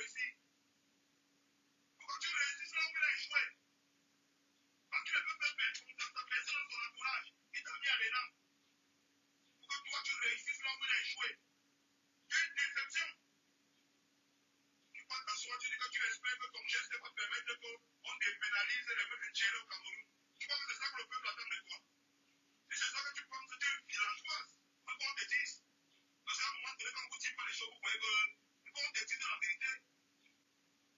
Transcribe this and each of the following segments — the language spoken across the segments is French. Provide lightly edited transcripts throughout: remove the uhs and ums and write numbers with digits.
réussi. Pourquoi tu réussis là où il a échoué? Parce que le peuple fait confiance à personne dans son entourage. Il t'a mis à l'élan. Pourquoi toi tu réussis là où il a échoué? Tu as une déception. Tu passes t'asseoir, tu dis que tu espères que ton geste va permettre qu'on dépénalise les mecs de au Cameroun. Tu penses que c'est ça que le peuple attend de toi? Si c'est ça que tu penses, tu es une villageoise. Mais qu'on te dise. Parce qu'à un moment donné, quand vous dites pas les choses, vous voyez qu'on te dise la vérité.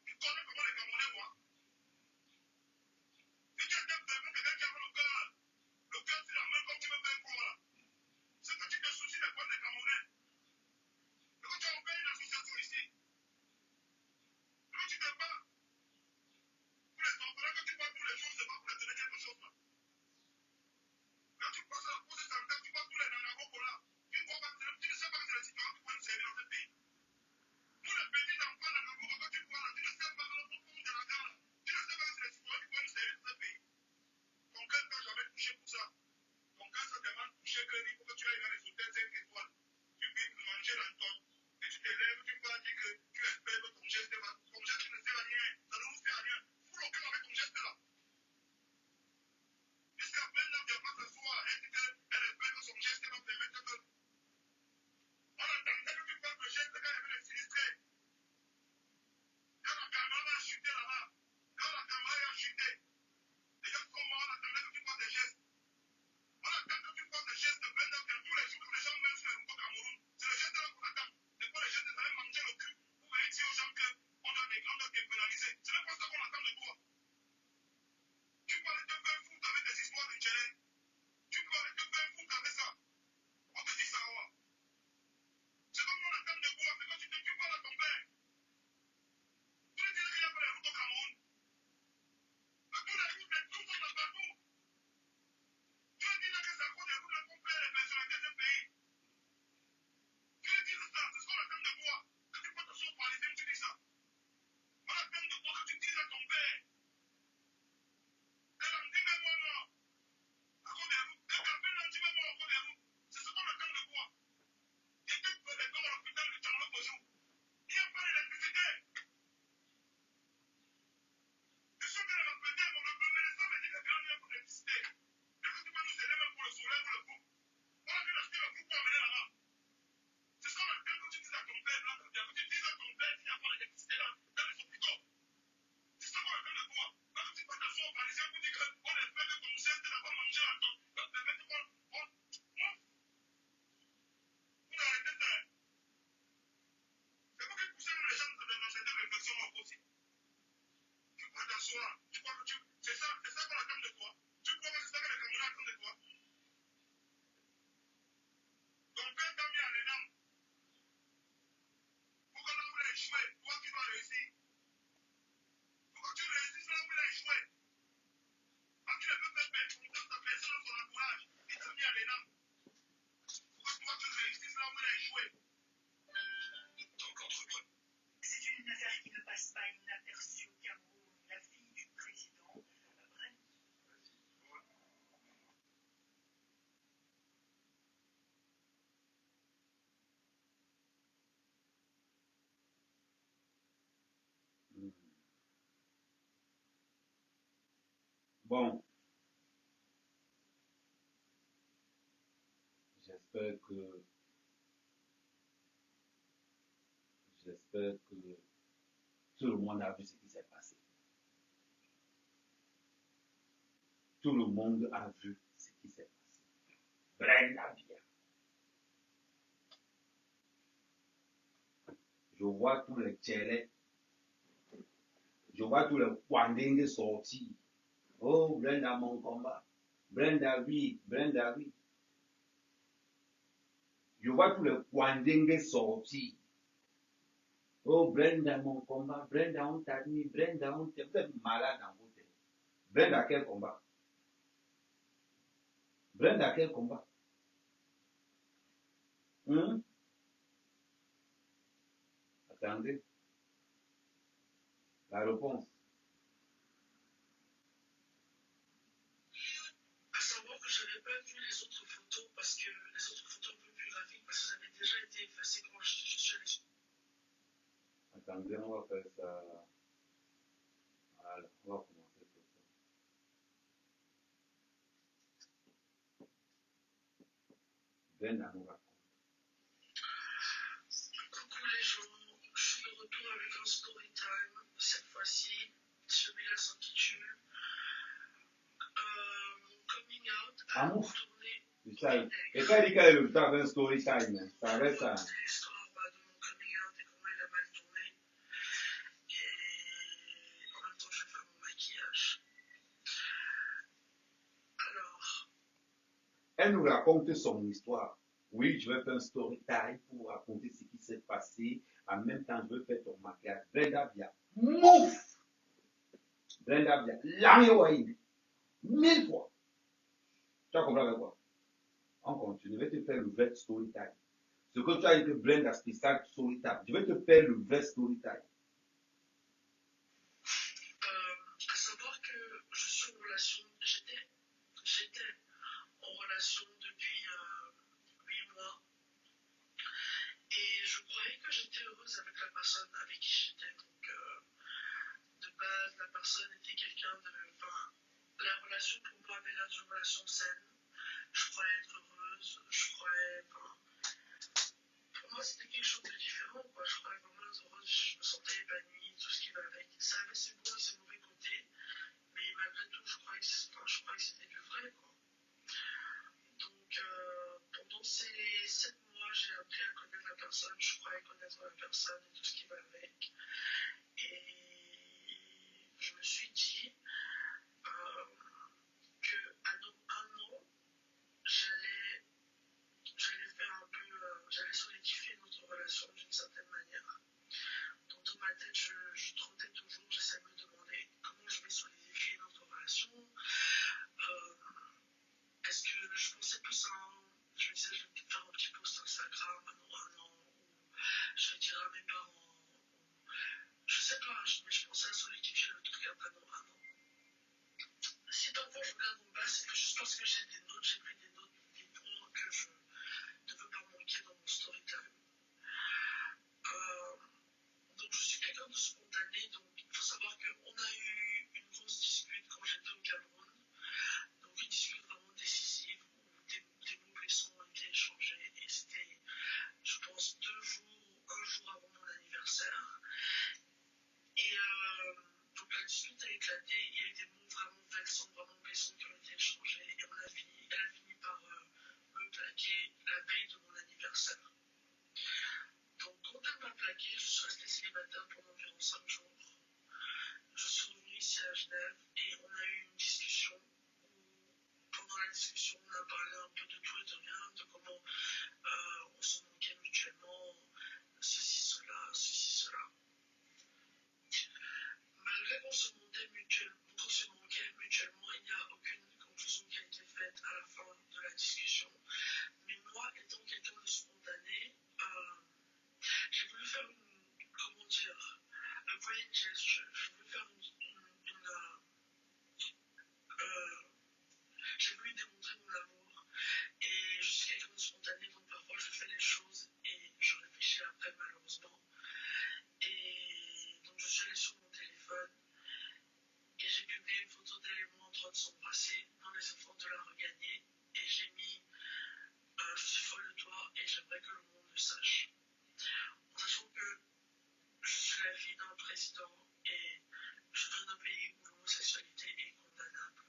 Tu connais comment les Camerounais voient. Si tu étais vraiment quelqu'un qui a le cœur sur la main comme tu veux faire quoi là, c'est que tu te soucies des points des Camerounais. Et que tu as ouvert une association ici. Et que tu te bats pour les orphelins que tu vois tous les jours, c'est pas pour les donner quelque chose là. Quand tu passes à la pause de santé, tu vois tous les nanagos là. Tu ne sais pas que c'est les citoyens qui vont servir dans ce pays. Tous les petits enfants nanagos que tu vois là, tu ne sais pas que le fond de la gare là. Tu ne sais pas que c'est les citoyens qui vont servir dans ce pays. Ton cœur t'a jamais touché pour ça. Ton cœur s'est tellement touché que il faut que tu ailles dans les hôtels 5 étoiles. Tu peux manger l'entonne et tu te lèves, tu vas dire que tu espères que ton geste va. Ton geste ne sert à rien. Ça ne nous sert à rien. Fous le cœur avec ton geste là. Jusqu'à maintenant, tu n'as pas s'asseoir et dire qu'elle espère que son geste va permettre que. On attendait que tu fasses le geste quand il y avait les sinistrés. Quand la caméra a chuté là-bas, quand la caméra a chuté, les gens sont morts, on attendait que tu fasses des gestes. On attend que tu fasses des gestes maintenant, tous les jours que les gens meurent sur les routes au Cameroun. C'est le geste là qu'on attend. C'est pas le geste d'aller manger le cul pour venir dire aux gens qu'on doit dépénaliser. C'est même pas ça qu'on attend de toi. Tu peux aller te faire foutre avec des histoires de Tchélé. Tu peux aller te faire foutre avec ça. On te dit ça, ouais. C'est comme on attend de toi, c'est que tu parles à ton père. Tu lui dis qu'il n'y a pas les routes au Cameroun. Mais tous les routes, tout ça dans partout. Tu lui dis que c'est à cause des routes qu'on perd les personnalités de ce pays. Tu lui dis ça, c'est ce qu'on attend de toi. Que tu peux te surpariser, tu dis ça. On attend de toi que tu dises à ton père. Que l'on dit même moi mort. À cause des routes. Que l'on dit même mort à cause des routes. C'est ce qu'on attend de toi. Et tu peux les faire à l'hôpital de Tchanglo Bojou. Il n'y a pas d'électricité. Je suis bien à la pédale, mon médecin m'a dit que il n'y a pas d'électricité. Est-ce que tu peux nous aider même pour le soleil ou le coup? On a vu acheter le coup pour amener là-bas. C'est ce qu'on attend que tu dises à ton père, là, que tu dises à ton père qu'il n'y a pas d'électricité dans les hôpitaux. C'est ça qu'on attend de toi. Quand tu vas t'asseoir au Parisien pour dire qu'on espère que ton geste là va manger la tonne, va permettre qu'on. Vous arrêtez ça. C'est pour que poussez les gens dans cette réflexion aussi. Tu peux t'asseoir. Tu crois que tu. C'est ça qu'on attend de toi. Tu crois que c'est ça que les Camerounais attendent de toi. Ton père t'a mis à l'élan. Pourquoi là où il a échoué, toi tu dois réussir. Pourquoi tu réussis là où il a échoué? Parce qu'il ne peut pas faire confiance à personne dans son entourage. Il t'a mis à l'élan. Pourquoi toi tu réussis là où il a échoué? Donc entrepreneur. C'est une affaire qui ne passe pas inaperçue au Cameroun. La fille du président, Brent. Bon, j'espère que tout le monde a vu ce qui s'est passé. Tout le monde a vu ce qui s'est passé. Brenda bien. Je vois tous les tchélés. Je vois tous les Kwandingues sortir. Oh, Brenda, mon combat. Brenda, oui. Brenda, oui. Je vois tous les Kwandingues sortir. Oh, Brenda, mon combat. Brenda, on t'a mis. Brenda, on t'a fait malade dans vos têtes. Brenda, quel combat? Brenda, quel combat? Attendez. La réponse. À savoir que je n'avais pas vu les autres photos parce que les autres photos un peu plus graphiques parce que ça avait déjà été effacé quand je suis allé. Attendez, on va faire ça. Voilà, on va commencer sur ça. Brenda nous raconte. Coucou les gens, je suis de retour avec un story time. Cette fois-ci, celui-là s'intitule mon coming out a Amour. retourné C'est ça. Et quand il dit qu'elle est le temps d'un story time, ça reste ça. l'histoire de mon coming out et comment il a mal tourné. Et en même temps, je vais faire mon maquillage. Alors, Elle nous raconte son histoire. Oui, je vais faire un story time pour raconter ce qui s'est passé. En même temps, je vais faire ton maquillage. Brenda vient. Mouf! Brenda vient. L'ami Wahine. 1000 fois. Tu as compris avec quoi? On continue. Je vais te faire le vrai story time. Ce que tu as dit que Brenda spécial story time. Je vais te faire le vrai story time. à savoir que je suis en relation, j'étais en relation depuis 8 mois et je croyais que j'étais heureuse avec la personne avec qui j'étais. Donc, de base, la personne était quelqu'un de. Enfin, la relation pour moi avait l'air d'une relation saine. Je croyais être heureuse, je croyais. Enfin, pour moi, c'était quelque chose de différent, quoi. Je croyais vraiment être heureuse, je me sentais épanouie, tout ce qui va avec. Ça avait ses bons et ses mauvais côtés, mais malgré tout, je croyais que c'était du vrai, quoi. Donc, pendant ces 7 mois, j'ai appris à connaître la personne, je croyais connaître la personne et tout ce qui va avec. Et je me suis dit que à un an, j'allais faire un peu, j'allais solidifier notre relation d'une certaine manière. Donc dans ma tête, je trottais toujours, j'essayais de me demander comment je vais solidifier notre relation. Est-ce que je pensais plus à je me disais, je vais peut-être faire un petit post Instagram pendant un an, ou je vais dire à mes parents, ou je sais pas, mais je pensais à solidifier le truc après un an. Si parfois je regarde en bas, c'est juste parce que j'ai des notes, j'ai pris des notes, des points que je ne veux pas manquer dans mon story time. Donc je suis quelqu'un de spontané, donc il faut savoir qu'on a eu une grosse dispute quand j'étais au Cameroun. Donc une dispute vraiment décisive où des mots blessants ont été échangés et c'était, je pense, 2 jours ou 1 jour avant mon anniversaire. Et donc la dispute a éclaté, il y a eu des mots vraiment vexants, vraiment blessants qui ont été échangés et elle a fini par me plaquer la veille de mon anniversaire. Donc quand elle m'a plaqué, je suis restée célibataire pendant environ 5 jours. Je suis revenue ici à Genève et on a eu une discussion où pendant la discussion on a parlé un peu de tout et de rien, de comment on se manquait mutuellement, ceci, cela. Malgré qu'on se manquait mutuellement, il n'y a aucune conclusion qui a été faite à la fin de la discussion. Mais moi, étant quelqu'un de spontané, j'ai voulu faire a grand gesture. Je voulais faire j'ai voulu démontrer mon amour et je suis quelqu'un de spontané, donc parfois je fais les choses et je réfléchis après malheureusement. Et donc je suis allée sur mon téléphone et j'ai publié une photo d'elle et moi en train de s'embrasser dans les efforts de la regagner et j'ai mis je suis folle de toi et j'aimerais que le monde le sache. En sachant que je suis la fille d'un président et je viens d'un pays où l'homosexualité est condamnable.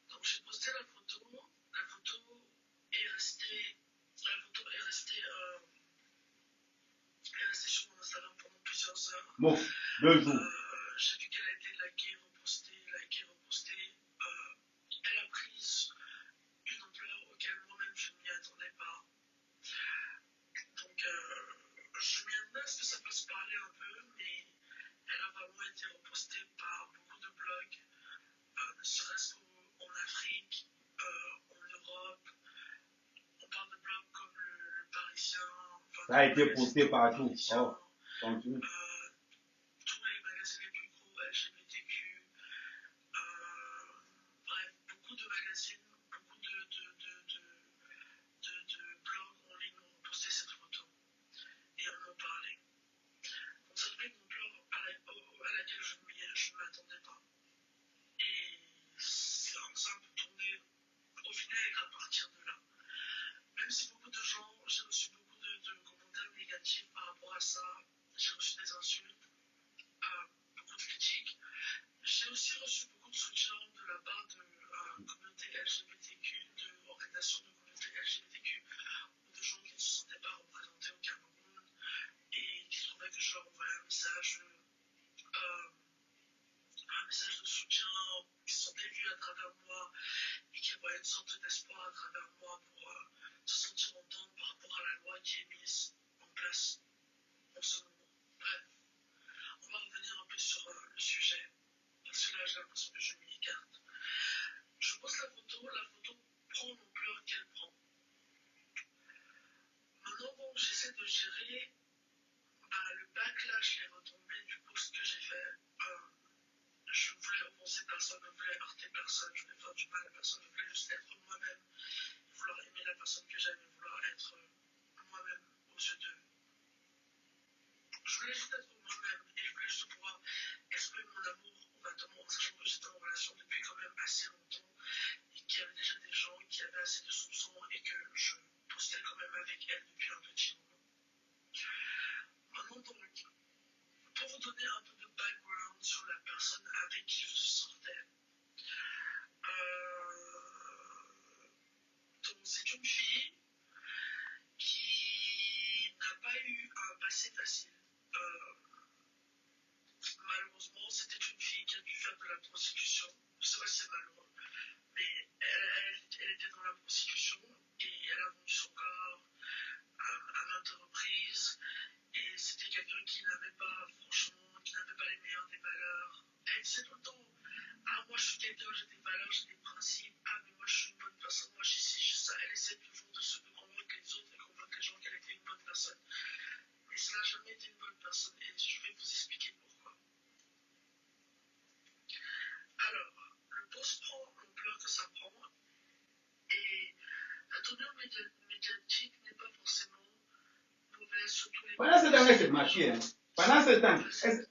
Donc j'ai posté la photo est restée sur mon Instagram pendant plusieurs heures. Bon, 2 jours. J'ai vu qu'elle a été likée, repostée. Elle a pris une ampleur auquel moi-même je ne m'y attendais pas. Donc je m'y attendais à ce que ça fasse parler un peu, mais elle a vraiment été repostée par beaucoup de blogs, ne serait-ce qu'en Afrique, en Europe. On parle de blogs comme le Parisien. Enfin, Ça a été posté partout. Oh, continue. Tous les magazines les plus gros LGBTQ. Bref, beaucoup de magazines, beaucoup de blogs en ligne ont posté cette photo et on en parlait. un message de soutien, qui se sentait vu à travers moi et qui voyait une sorte d'espoir à travers moi pour se sentir entendre par rapport à la loi qui est mise en place en ce moment. Bref, on va revenir un peu sur le sujet, parce que là j'ai l'impression que je m'y écarte. Je pose la photo prend l'ampleur qu'elle prend. Maintenant, donc, j'essaie de gérer le backlash, les retombées du post que j'ai fait. Je voulais offenser personne, je voulais heurter personne, je voulais faire du mal à personne, je voulais juste être moi-même, vouloir aimer la personne que j'aime et vouloir être moi-même aux yeux d'eux. Je voulais juste être moi-même et je voulais juste pouvoir exprimer mon amour ouvertement, en sachant que j'étais en relation depuis quand même assez longtemps et qu'il y avait déjà des gens qui avaient assez de soupçons et que je postais quand même avec elle depuis un petit moment. Maintenant donc, pour vous donner un peu de background sur la personne avec qui je sortais, donc c'est une fille qui n'a pas eu un passé facile. Malheureusement, c'était une fille qui a dû faire de la prostitution. Je ne sais pas si c'est malheureux, mais elle était dans la prostitution et elle a vendu son corps à maintes reprises. Et c'était quelqu'un qui n'avait pas, franchement, qui n'avait pas les meilleurs des valeurs. Elle disait tout le temps, ah moi je suis quelqu'un, j'ai des valeurs, j'ai des principes, ah mais moi je suis une bonne personne, moi je suis ci, je suis ça. Elle essaie toujours de convaincre les autres et convaincre les gens qu'elle était une bonne personne. Mais cela n'a jamais été une bonne personne et je vais vous expliquer pourquoi. Alors, le post prend l'ampleur que ça prend et la tournure médiatique n'est pas forcément mauvaise, surtout les... Pendant ce temps, elle s'est maquillée. Hein. Pendant ce temps,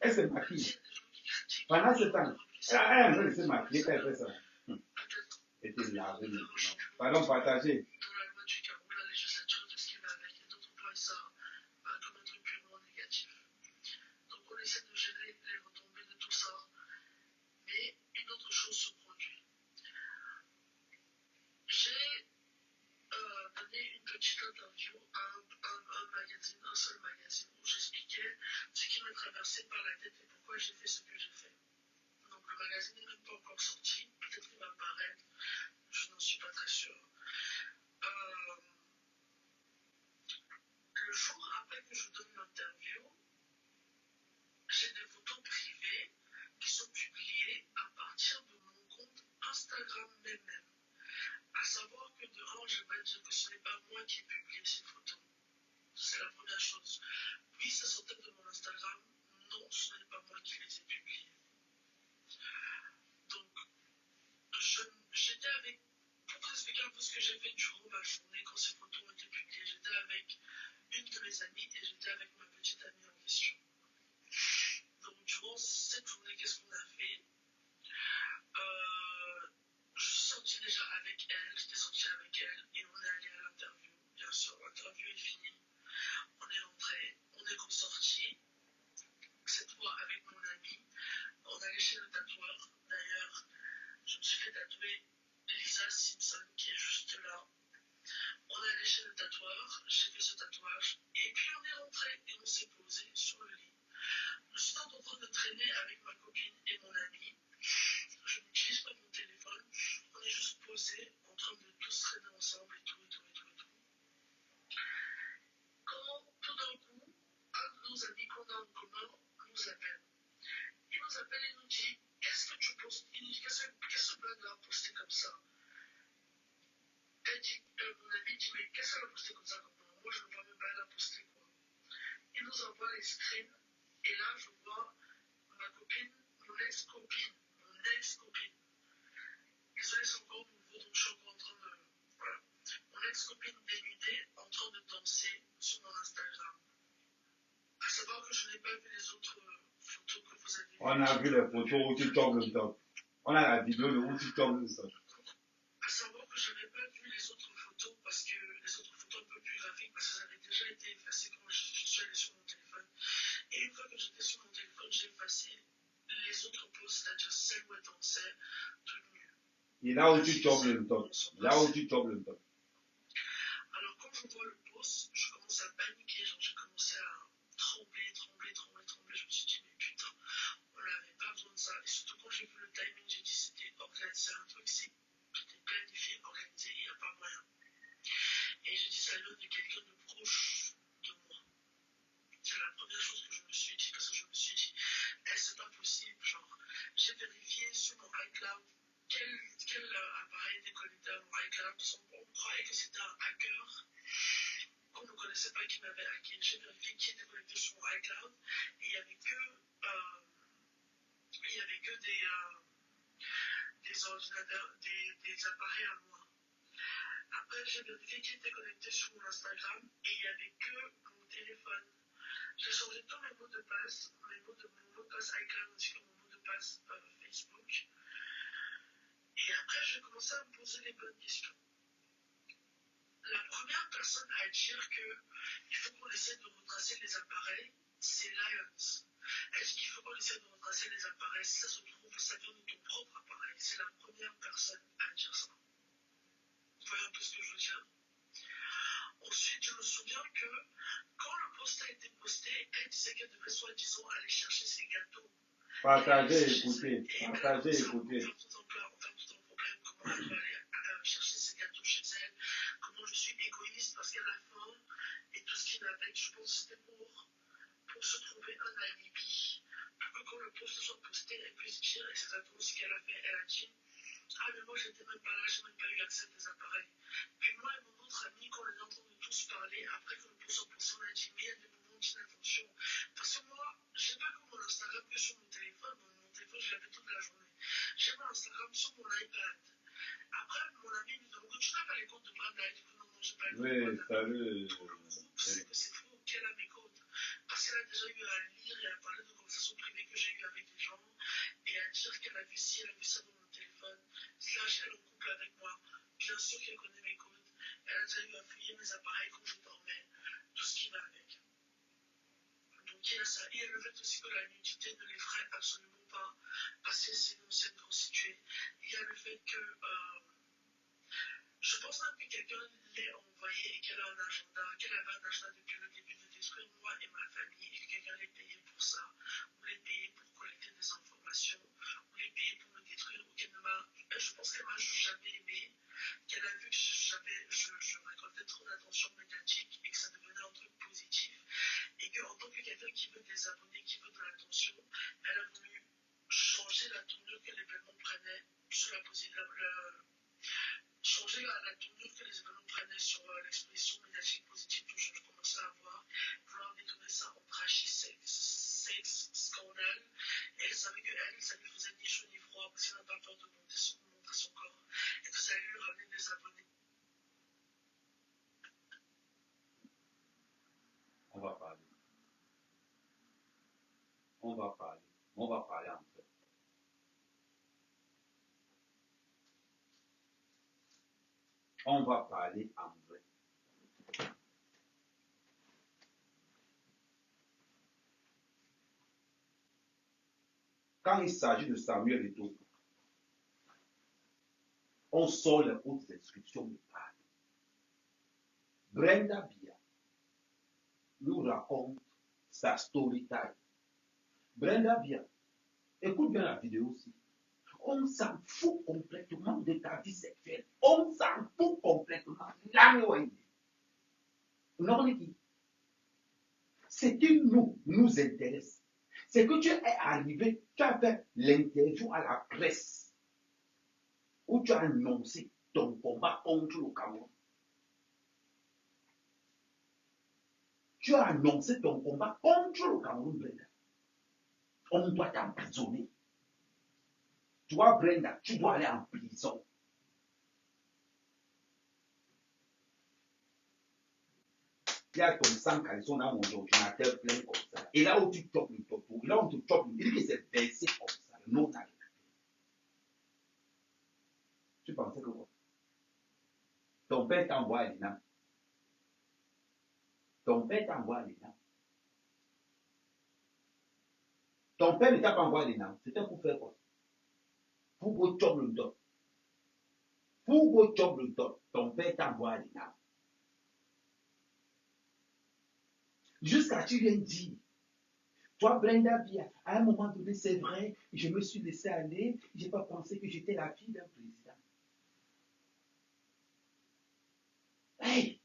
elle s'est maquillée. Pendant ce temps, elle a un peu de se maquiller quand elle fait ça. Elle était lavée maintenant. Pardon, partagez. Dans la loi du Cameroun, la législature, tout ce qui va avec, et d'autres emploient ça comme un truc purement négatif. Donc on essaie de gérer les retombées de tout ça, mais une autre chose se produit. J'ai donné une petite interview à un magazine, un seul magazine, où j'expliquais ce qui me traversait par la tête et pourquoi j'ai fait ce que j'ai fait. Donc le magazine n'est même pas encore sorti, peut-être qu'il va paraître, je n'en suis pas très sûr. Le jour après que je donne l'interview, j'ai des photos privées qui sont publiées à partir de mon compte Instagram même. À savoir que de un, je vais dire que ce n'est pas moi qui ai publié ces photos. C'est la première chose. Oui, ça sortait de mon Instagram. Non, ce n'est pas moi qui les ai publiées. Donc, j'étais avec, pour vous expliquer un peu ce que j'ai fait durant ma journée quand ces photos ont été publiées, j'étais avec une de mes amies et j'étais avec ma petite amie en question. Donc, durant cette journée, qu'est-ce qu'on a fait? Je suis sortie déjà avec elle, j'étais sortie avec elle et on est allé à l'interview. Bien sûr, l'interview est finie. On est rentré, on est ressorti, cette fois avec mon ami. On est allé chez le tatoueur. D'ailleurs, je me suis fait tatouer Lisa Simpson qui est juste là. On est allé chez le tatoueur, j'ai fait ce tatouage et puis on est rentré et on s'est posé sur le lit. Je suis en train de traîner avec ma copine et mon ami. Je n'utilise pas mon téléphone. On est juste posé en train de tous traîner ensemble et tout. Quand tout d'un coup, un de nos amis qu'on a en commun nous appelle. Il nous appelle et nous dit, qu'est-ce que tu postes? Qu'est-ce que ce blague a posté comme ça? Elle dit, mon ami dit, mais qu'est-ce qu'elle a posté comme ça? Moi, je ne vois même pas, elle a posté quoi. Il nous envoie les screens et là, je vois ma copine, mon ex-copine. Désolé, c'est encore nouveau, donc je suis encore en train de... Voilà. Mon ex-copine dénudée en train de danser sur mon Instagram. À savoir que je n'ai pas vu les autres photos que vous avez vues. On a vu les photos où tu tombes le top. On a la vidéo de où tu tombes le top. À savoir que je n'avais pas vu les autres photos parce que les autres photos un peu plus graphiques parce que ça avait déjà été effacé quand je suis allé sur mon téléphone. Et une fois que j'étais sur mon téléphone, j'ai effacé les autres posts, c'est-à-dire celles où elle dansait toute nue. Et là où tu tombes le top. Là où tu tombes le top. Alors quand je vois le post, je commence à paniquer, genre j'ai commencé à trembler. Je me iCloud, quel appareil était connecté à mon iCloud. On croyait que c'était un hacker qu'on ne connaissait pas qui m'avait hacké. J'ai vérifié qui était connecté sur mon iCloud et il n'y avait que des ordinateurs, des appareils à moi. Après, j'ai vérifié qui était connecté sur mon Instagram et il n'y avait que mon téléphone. J'ai changé tous mes mots de passe, mon mot de passe iCloud ainsi que mon mot de passe Facebook. Et après, j'ai commencé à me poser les bonnes questions. La première personne à dire qu'il faut qu'on essaie de retracer les appareils, c'est Lions. Elle dit qu'il faut qu'on essaie de retracer les appareils. Si ça se trouve, ça vient de ton propre appareil. C'est la première personne à dire ça. Vous voyez un peu ce que je veux dire? Ensuite, je me souviens que quand le post a été posté, elle disait qu'elle devait soi-disant aller chercher ses gâteaux. Partagez, écoutez. Partagez, écoutez. On fait tout un problème. Comment elle va aller chercher ses gâteaux chez elle. Comment je suis égoïste parce qu'elle a faim. Et tout ce qui m'appelle, je pense que c'était pour se trouver un alibi. Pour que quand le post soit posté, elle puisse dire exactement ce qu'elle a fait. Elle a dit: ah, mais moi, j'étais même pas là, j'ai même pas eu accès à des appareils. Puis moi et mon autre ami, quand on est en train de tous parler, après que le post soit posté, on a dit: mais il y a des moments d'inattention. Parce que moi, j'ai pas comme mon Instagram que sur mon téléphone. Mon téléphone, je l'avais toute la journée. J'ai mon Instagram sur mon iPad. Après, mon ami me demande: tu n'as pas les codes de Brenda? Il dit: non, j'ai pas les codes de Brenda. Salut. Pour le groupe, c'est que c'est faux qu'elle a mes codes. Parce qu'elle a déjà eu à lire et à parler de conversations privées que j'ai eues avec des gens et à dire qu'elle a vu ci, elle a vu ça dans mon téléphone. Slash, elle est en couple avec moi. Bien sûr qu'elle connaît mes codes. Elle a déjà eu à fouiller mes appareils quand je dormais. Tout ce qui va avec. Donc il y a ça. Et il y a le fait aussi que la nudité ne l'effraie absolument pas. Parce que c'est une ancienne constituée. Il y a le fait que je pense même que quelqu'un l'ait envoyé et qu'elle a un agenda, qu'elle avait un agenda depuis le début de détruire moi et ma famille et que quelqu'un l'ait payé pour ça, ou l'ait payé pour collecter des informations, ou l'ait payé pour me détruire, ou qu'elle ne m'a. Je pense qu'elle m'a juste jamais aimé, qu'elle a vu que je récoltais trop d'attention médiatique et que ça devenait un truc positif, et qu'en tant que quelqu'un qui veut des abonnés, qui veut de l'attention, elle a voulu changer la tournure que l'événement prenait sur la changer la tournure que les événements prenaient sur l'expression médiatique positive que je commençais à avoir, vouloir détourner ça en trashy sexe scandale. Et elle savait qu'elle, ça lui faisait ni chaud ni froid parce qu'elle n'a pas peur de montrer son corps et que ça allait lui ramener des abonnés. On va parler. On va parler en fait. On va parler en vrai. Quand il s'agit de Samuel Eto'o, on sort les hautes inscriptions de parler. Brenda Bia nous raconte sa story time. Brenda Bia, écoute bien la vidéo aussi. On s'en fout complètement de ta vie sexuelle. On s'en fout complètement. Ce qui nous intéresse, c'est que tu es arrivé, tu as fait l'interview à la presse où tu as annoncé ton combat contre le Cameroun. Tu as annoncé ton combat contre le Cameroun, Brenda. On doit t'emprisonner. Toi, Brenda, tu dois aller en prison. Il y a ton sang caleçon dans mon ordinateur plein comme ça. Et là où tu chopes le topo, là où tu chopes, il dit que c'est versé comme ça. Non, tu pensais que quoi? Ton père t'envoie à l'ENAM. Ton père t'envoie à l'ENAM. Ton père ne t'a pas envoyé à l'ENAM. C'était pour faire quoi? Pour go chop le dos. Pour go chop le dos, ton père t'envoie à l'ENAM. Jusqu'à tu viens dire, toi Brenda Bia, à un moment donné, c'est vrai, je me suis laissé aller, je n'ai pas pensé que j'étais la fille d'un président. Hey!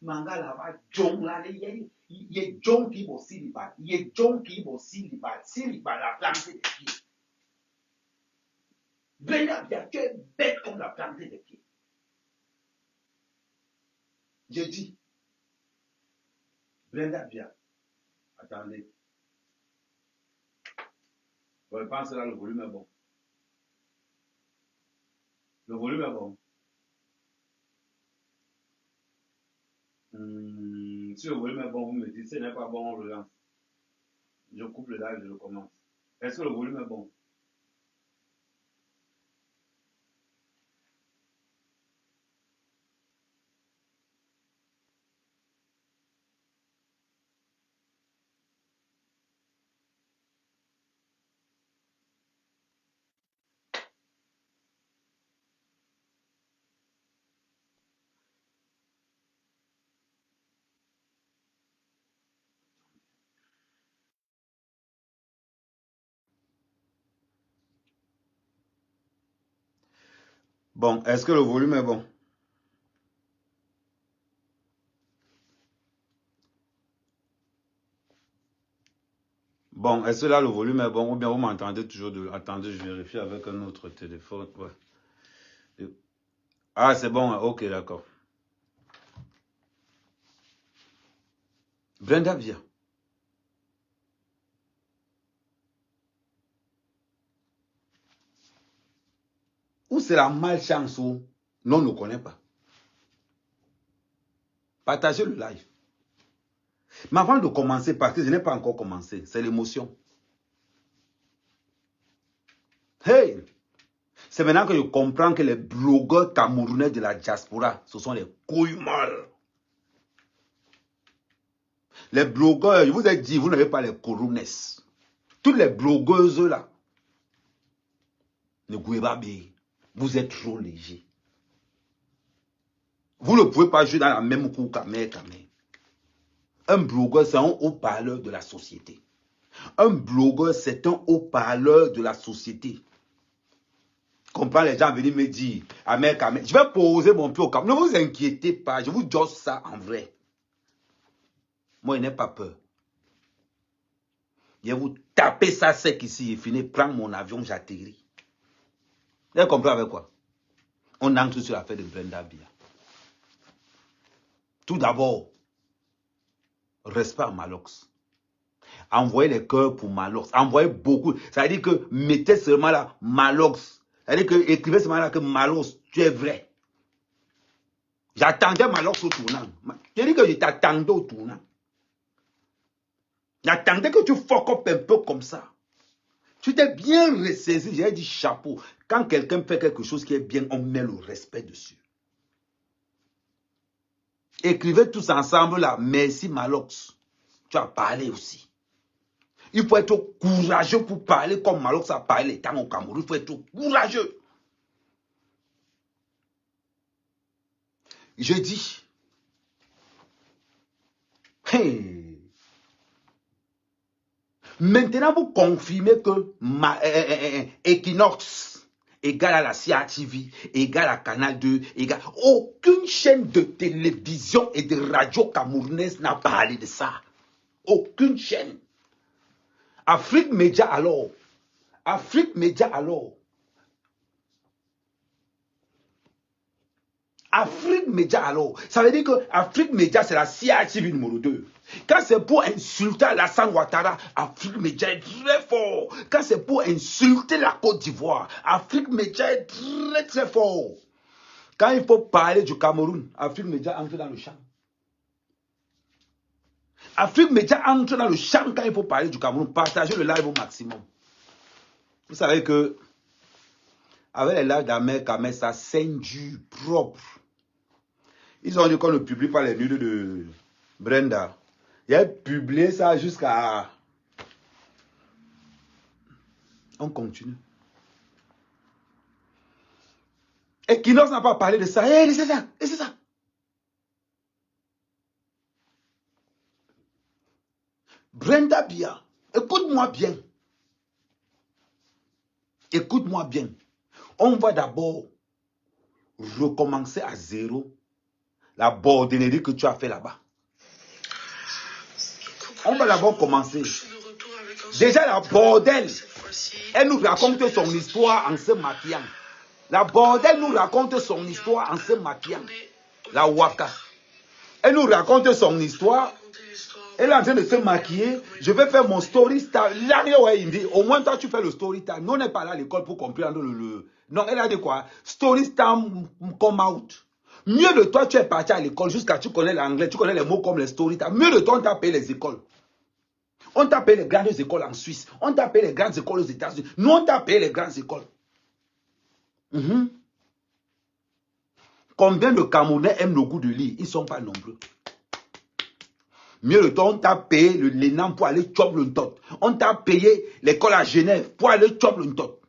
Manga là-bas, John là, il y a John qui va aussi libat, il y a John qui va aussi libat, si libat la planté des pieds. Brenda Bia, tu es bête comme la plante des pieds. J'ai dit, Brenda Bia, attendez. Je pense que là, le volume est bon. Le volume est bon. Si le volume est bon, vous me dites, si ce n'est pas bon, on relance. Je coupe le live, je le commence. Est-ce que le volume est bon? Bon, est-ce que le volume est bon? Bon, est-ce que là le volume est bon ou bien vous m'entendez toujours de... Attendez, je vérifie avec un autre téléphone. Ouais. Ah, c'est bon, ok, d'accord. Brenda, viens. Ou c'est la malchance ou non, on ne connaît pas. Partagez le live. Mais avant de commencer, parce que je n'ai pas encore commencé, c'est l'émotion. Hey! C'est maintenant que je comprends que les blogueurs camerounais de la diaspora, ce sont les couilles mâles. Les blogueurs, je vous ai dit, vous n'avez pas les coronesses. Toutes les blogueuses là, ne pouvez pas bien. Vous êtes trop léger. Vous ne pouvez pas jouer dans la même cour qu'Amé. Un blogueur, c'est un haut-parleur de la société. Un blogueur, c'est un haut-parleur de la société. Comprends, les gens venir me dire, Amé, je vais poser mon pied au cap. Ne vous inquiétez pas, je vous dis ça en vrai. Moi, je n'ai pas peur. Je vais vous taper ça sec ici et finir, prendre mon avion, j'atterris. Vous comprenez avec quoi? On entre sur l'affaire de Brenda Bia. Tout d'abord, respect à Malox. Envoyez les cœurs pour Malox. Envoyez beaucoup. Ça veut dire que mettez seulement là Malox. Ça veut dire que écrivez seulement là que Malox, tu es vrai. J'attendais Malox au tournant. Je dis que je t'attendais au tournant. J'attendais que tu fuck up un peu comme ça. Tu t'es bien ressaisi. J'ai dit chapeau. Quand quelqu'un fait quelque chose qui est bien, on met le respect dessus. Écrivez tous ensemble là. Merci Malox. Tu as parlé aussi. Il faut être courageux pour parler comme Malox a parlé étant au Cameroun. Il faut être courageux. Je dis, hey, maintenant vous confirmez que Equinox égale à la CATV, égale à Canal 2, égale... Aucune chaîne de télévision et de radio camerounaise n'a parlé de ça. Aucune chaîne. Afrique Média alors. Afrique Média alors. Afrique Média alors. Ça veut dire que Afrique Média c'est la CATV numéro 2. Quand c'est pour insulter Alassane Ouattara, Afrique Média est très fort. Quand c'est pour insulter la Côte d'Ivoire, Afrique Média est très très fort. Quand il faut parler du Cameroun, Afrique Média entre dans le champ. Afrique Média entre dans le champ quand il faut parler du Cameroun. Partagez le live au maximum. Vous savez que avec les lives d'Amé Kamé, ça saigne du propre. Ils ont dit qu'on ne publie pas les nudes de Brenda. Il a publié ça jusqu'à... On continue. Equinox n'a pas parlé de ça. Hey, c'est ça. Et c'est ça. Brenda Bia, écoute-moi bien. Écoute-moi bien. On va d'abord recommencer à zéro la bordellerie que tu as fait là-bas. On va d'abord commencer. Déjà la bordel. voici. Elle nous raconte son histoire en se maquillant. La bordelle nous raconte son histoire en se maquillant. La waka. Elle nous raconte son histoire. Elle est en train de se maquiller. Je vais faire mon story time. Au moins, toi, tu fais le story time. Nous, on n'est pas là à l'école pour comprendre le... Non, elle a dit quoi? Story time come out. Mieux de toi, tu es parti à l'école jusqu'à tu connais l'anglais, tu connais les mots comme les story time. Mieux de toi, on t'a payé les écoles. On t'a payé les grandes écoles en Suisse. On t'a payé les grandes écoles aux États-Unis. Nous, on t'a payé les grandes écoles. Combien de Camerounais aiment le goût de lire? Ils ne sont pas nombreux. Mieux de toi, on t'a payé l'ENAM pour aller chop le tot. On t'a payé l'école à Genève pour aller chop le tot.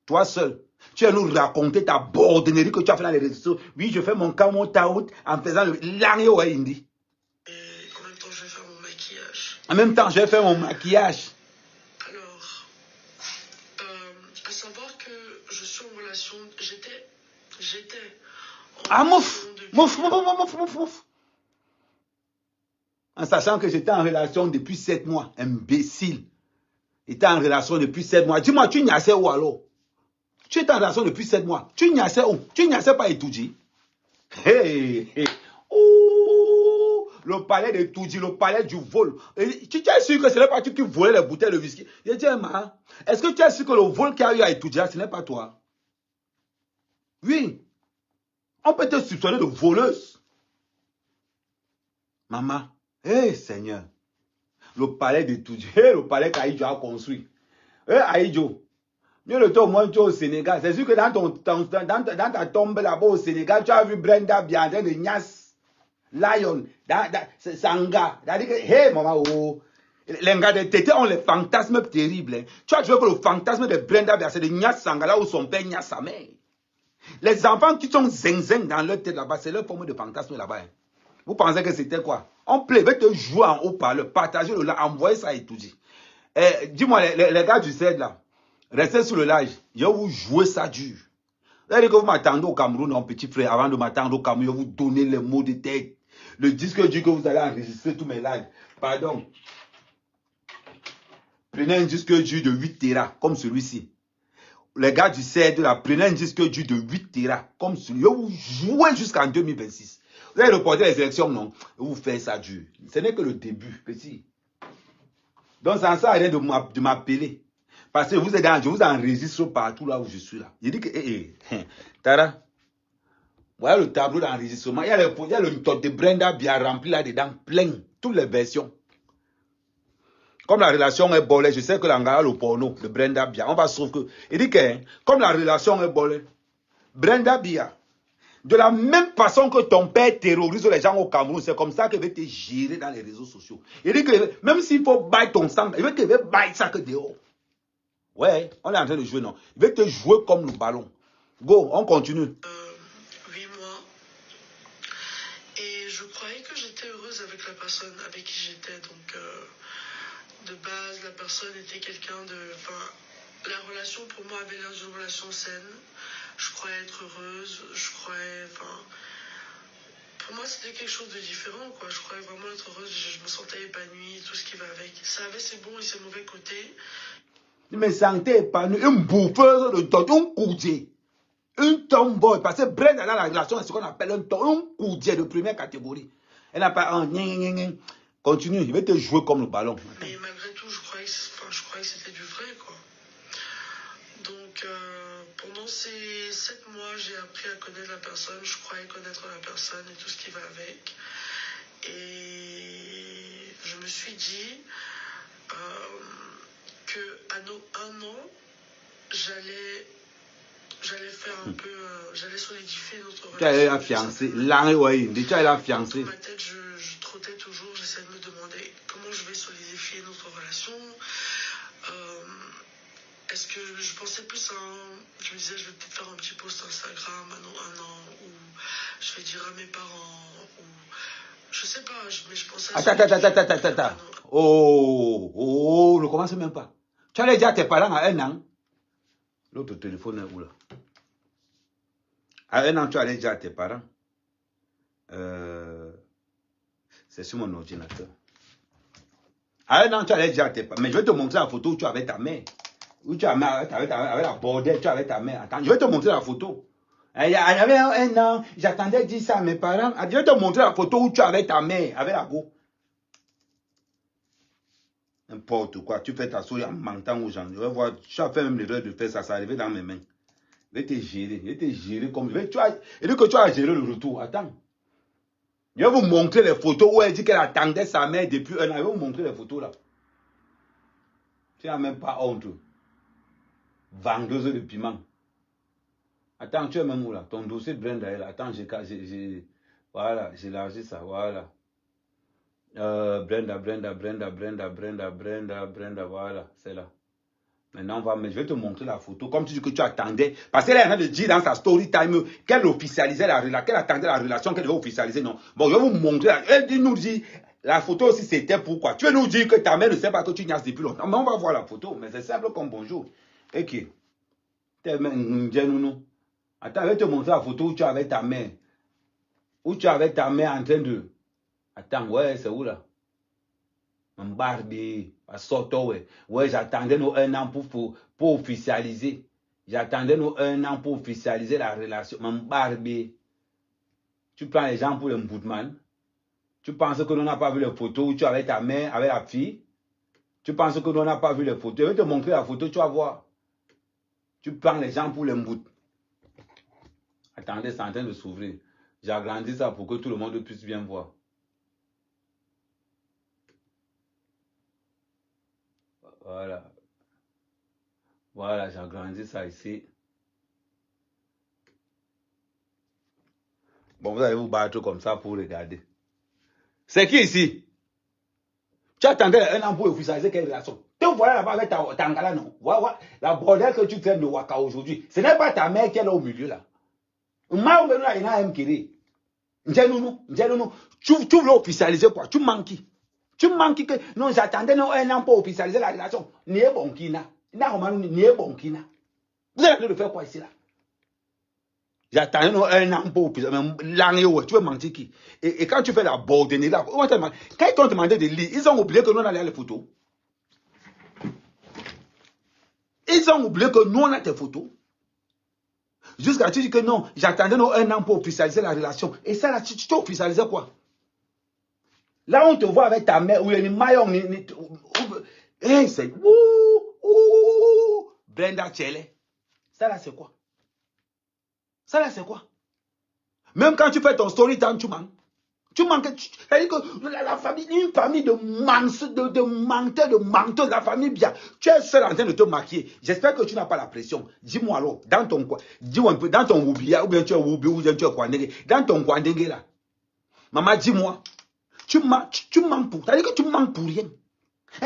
Toi seul, tu vas nous raconter ta bordenerie que tu as fait dans les réseaux sociaux. Oui, je fais mon camon out en faisant le langue hindi. Et en même temps, je vais faire mon maquillage. En même temps, je vais faire mon maquillage. Alors, à savoir que je suis en relation, j'étais Ah, en mouf, relation mouf, mouf, mouf, mouf. En sachant que j'étais en relation depuis 7 mois. Imbécile. J'étais en relation depuis 7 mois. Dis-moi, tu nyassais où alors? Tu étais en relation depuis 7 mois. Tu nyassais où? Tu nyassais pas Etoudji? Hey, hey. Ouh, le palais de Toudji, le palais du vol. Et tu es sûr que ce n'est pas tu qui volais les bouteilles de whisky? Je dis, est-ce que tu es sûr que le vol qu'il y a eu à Etoudji, ce n'est pas toi? Oui. On peut te soupçonner de voleuse. Maman, hé Seigneur, le palais de Toudji, le palais qu'Aïdjo a construit. Hé Aïdjo, mieux le temps au moins tu es au Sénégal. C'est sûr que dans ta tombe là-bas au Sénégal, tu as vu Brenda bien en train de Nias, Lion, Sanga. Hé maman, oh. Les gars de Tété ont les fantasmes terribles. Hein. Tu as vu que le fantasme de Brenda Bia, c'est de Nias Sanga, là où son père Nias sa mère. Les enfants qui sont zing-zing dans leur tête là-bas, c'est leur forme de fantasme là-bas. Hein. Vous pensez que c'était quoi? On plaît, va te jouer en haut-parleur, partager le live, envoyer ça et tout dit. Dis-moi, les gars du CED là, restez sur le live, je vais vous jouer ça dur. Vous allez que vous m'attendez au Cameroun, mon petit frère, avant de m'attendre au Cameroun, je vais vous donner les mots de tête. Le disque dur que vous allez enregistrer tous mes lives. Pardon. Prenez un disque dur de 8 Tera, comme celui-ci. Les gars du CED là, prenez un disque dur de 8 Tera, comme celui-ci. Je vais vous jouer jusqu'en 2026. Vous allez reporter les élections, non? Vous faites ça dur. Ce n'est que le début, petit. Donc, ça ne sert à rien de m'appeler. Parce que je vous enregistre partout là où je suis là. Je dis que, Tara, voilà le tableau d'enregistrement. Il y a le top de Brenda bien rempli là-dedans, plein, toutes les versions. Comme la relation est bolée, je sais que l'angala le porno de Brenda Bia, on va sauver que. Il dit que, comme la relation est bolée, Brenda Bia, de la même façon que ton père terrorise les gens au Cameroun, c'est comme ça qu'il veut te gérer dans les réseaux sociaux. Il dit que même s'il faut bailler ton sang, il veut te bailler ça que dehors. Ouais, on est en train de jouer, non. Il veut te jouer comme le ballon. Go, on continue. 8 mois. Et je croyais que j'étais heureuse avec la personne avec qui j'étais. Donc, de base, la personne était quelqu'un de... Enfin, la relation pour moi avait l'air d'une relation saine. Je croyais être heureuse. Je croyais... Enfin, pour moi, c'était quelque chose de différent, quoi. Je croyais vraiment être heureuse. Je me sentais épanouie, tout ce qui va avec. Ça avait ses bons et ses mauvais côtés. Je me sentais épanoui, une bouffeuse de tot, un coudier, un tomboy. Parce que Brenda dans la relation, c'est ce qu'on appelle un coudier de première catégorie. Elle n'a pas un continue, je vais te jouer comme le ballon. Mais malgré tout, je croyais que c'était du vrai, quoi. Donc, pendant ces 7 mois, j'ai appris à connaître la personne. Je croyais connaître la personne et tout ce qui va avec. Et je me suis dit qu'à nos 1 an, j'allais faire un peu, j'allais solidifier notre relation. Tu allais la fiancée, tu allais la fiancée. Dans ma tête, je trottais toujours, j'essayais de me demander comment je vais solidifier notre relation. Est-ce que je pensais plus je me disais, je vais peut-être faire un petit post Instagram à nos 1 an, ou je vais dire à mes parents, ou je sais pas, mais je pensais... Attends. Oh, ne commence même pas. Tu allais dire à tes parents à 1 an. L'autre téléphone est où là? À 1 an, tu allais dire à tes parents. C'est sur mon ordinateur. Ah non, tu allais dire à tes parents. Mais je vais te montrer la photo où tu avais ta mère. Où tu avais avec la bordelle, tu avais ta mère. Attends, je vais te montrer la photo. Il y avait un an, j'attendais dire ça à mes parents. Je vais te montrer la photo où tu avais ta mère, avec la go. N'importe quoi, tu fais ta souris en mentant aux gens. Je vais voir, tu as fait même l'erreur de faire ça, ça arrivait dans mes mains. Je vais te gérer comme. Et dit que tu as géré le retour. Attends. Je vais vous montrer les photos où elle dit qu'elle attendait sa mère depuis un an. Je vais vous montrer les photos là. Tu n'as même pas honte. Vendeuse de piment. Attends, tu es même où là? Ton dossier Brenda est là. Attends, voilà, j'ai élargi ça. Voilà. Brenda, voilà, c'est là. Maintenant, je vais te montrer la photo. Comme tu dis que tu attendais. Parce qu'elle est en train de dire dans sa story time qu'elle officialisait la relation, qu'elle attendait la relation qu'elle devait officialiser. Non. Bon, je vais vous montrer. Elle nous dit, la photo aussi c'était pourquoi. Tu veux nous dire que ta mère ne sait pas que tu niaises depuis longtemps. Mais on va voir la photo. Mais c'est simple comme bonjour. Et qui? Attends, je vais te montrer la photo où tu avais ta mère. Où tu avais ta mère en train de. Attends, ouais, c'est où là? Mbarbi, à Soto, ouais. Ouais, j'attendais nous un an pour officialiser. J'attendais nous un an pour officialiser la relation. Mbarbi. Tu prends les gens pour le Mboutman. Tu penses que nous n'avons pas vu les photos où tu avais ta mère, avec la fille. Tu penses que nous n'avons pas vu les photos. Je vais te montrer la photo, tu vas voir. Tu prends les gens pour le Mbout. Attendez, c'est en train de s'ouvrir. J'ai agrandi ça pour que tout le monde puisse bien voir. Voilà. Voilà, j'ai agrandi ça ici. Bon, vous allez vous battre comme ça pour regarder. C'est qui ici? Tu attendais un an pour officialiser quelle relation? Tu vois là-bas avec ta ngala, non? Voilà, la bordel que tu fais de Waka aujourd'hui. Ce n'est pas ta mère qui est là au milieu là. Tu veux officialiser quoi? Tu manques. Tu manques que. Non, j'attendais un an pour officialiser la relation. Ni bon kina. Vous êtes en train de faire quoi ici là? J'attendais un an pour officialiser. Tu veux mentir qui? Et quand tu fais la borderie là, quand ils t'ont demandé de lire, ils ont oublié que nous on allait les photos. Ils ont oublié que nous on a tes photos. Jusqu'à ce que tu dis que non, j'attendais un an pour officialiser la relation. Et ça là, tu t'es officialisé quoi? Là on te voit avec ta mère, ou une maillon, c'est Brenda Tchele. Ça là c'est quoi? Ça là c'est quoi? Même quand tu fais ton story time, tu manques. Tu manques. C'est-à-dire que la famille, une famille de menteurs, la famille bien. Tu es seul en train de te maquiller. J'espère que tu n'as pas la pression. Dis-moi alors, dans ton quoi? Dis-moi un peu, dans ton oublia, ou bien tu es oublié, ou bien tu es kwandenge. Dans ton kwandenge là. Maman, dis-moi. Tu manques pour. C'est-à-dire que tu manques pour rien.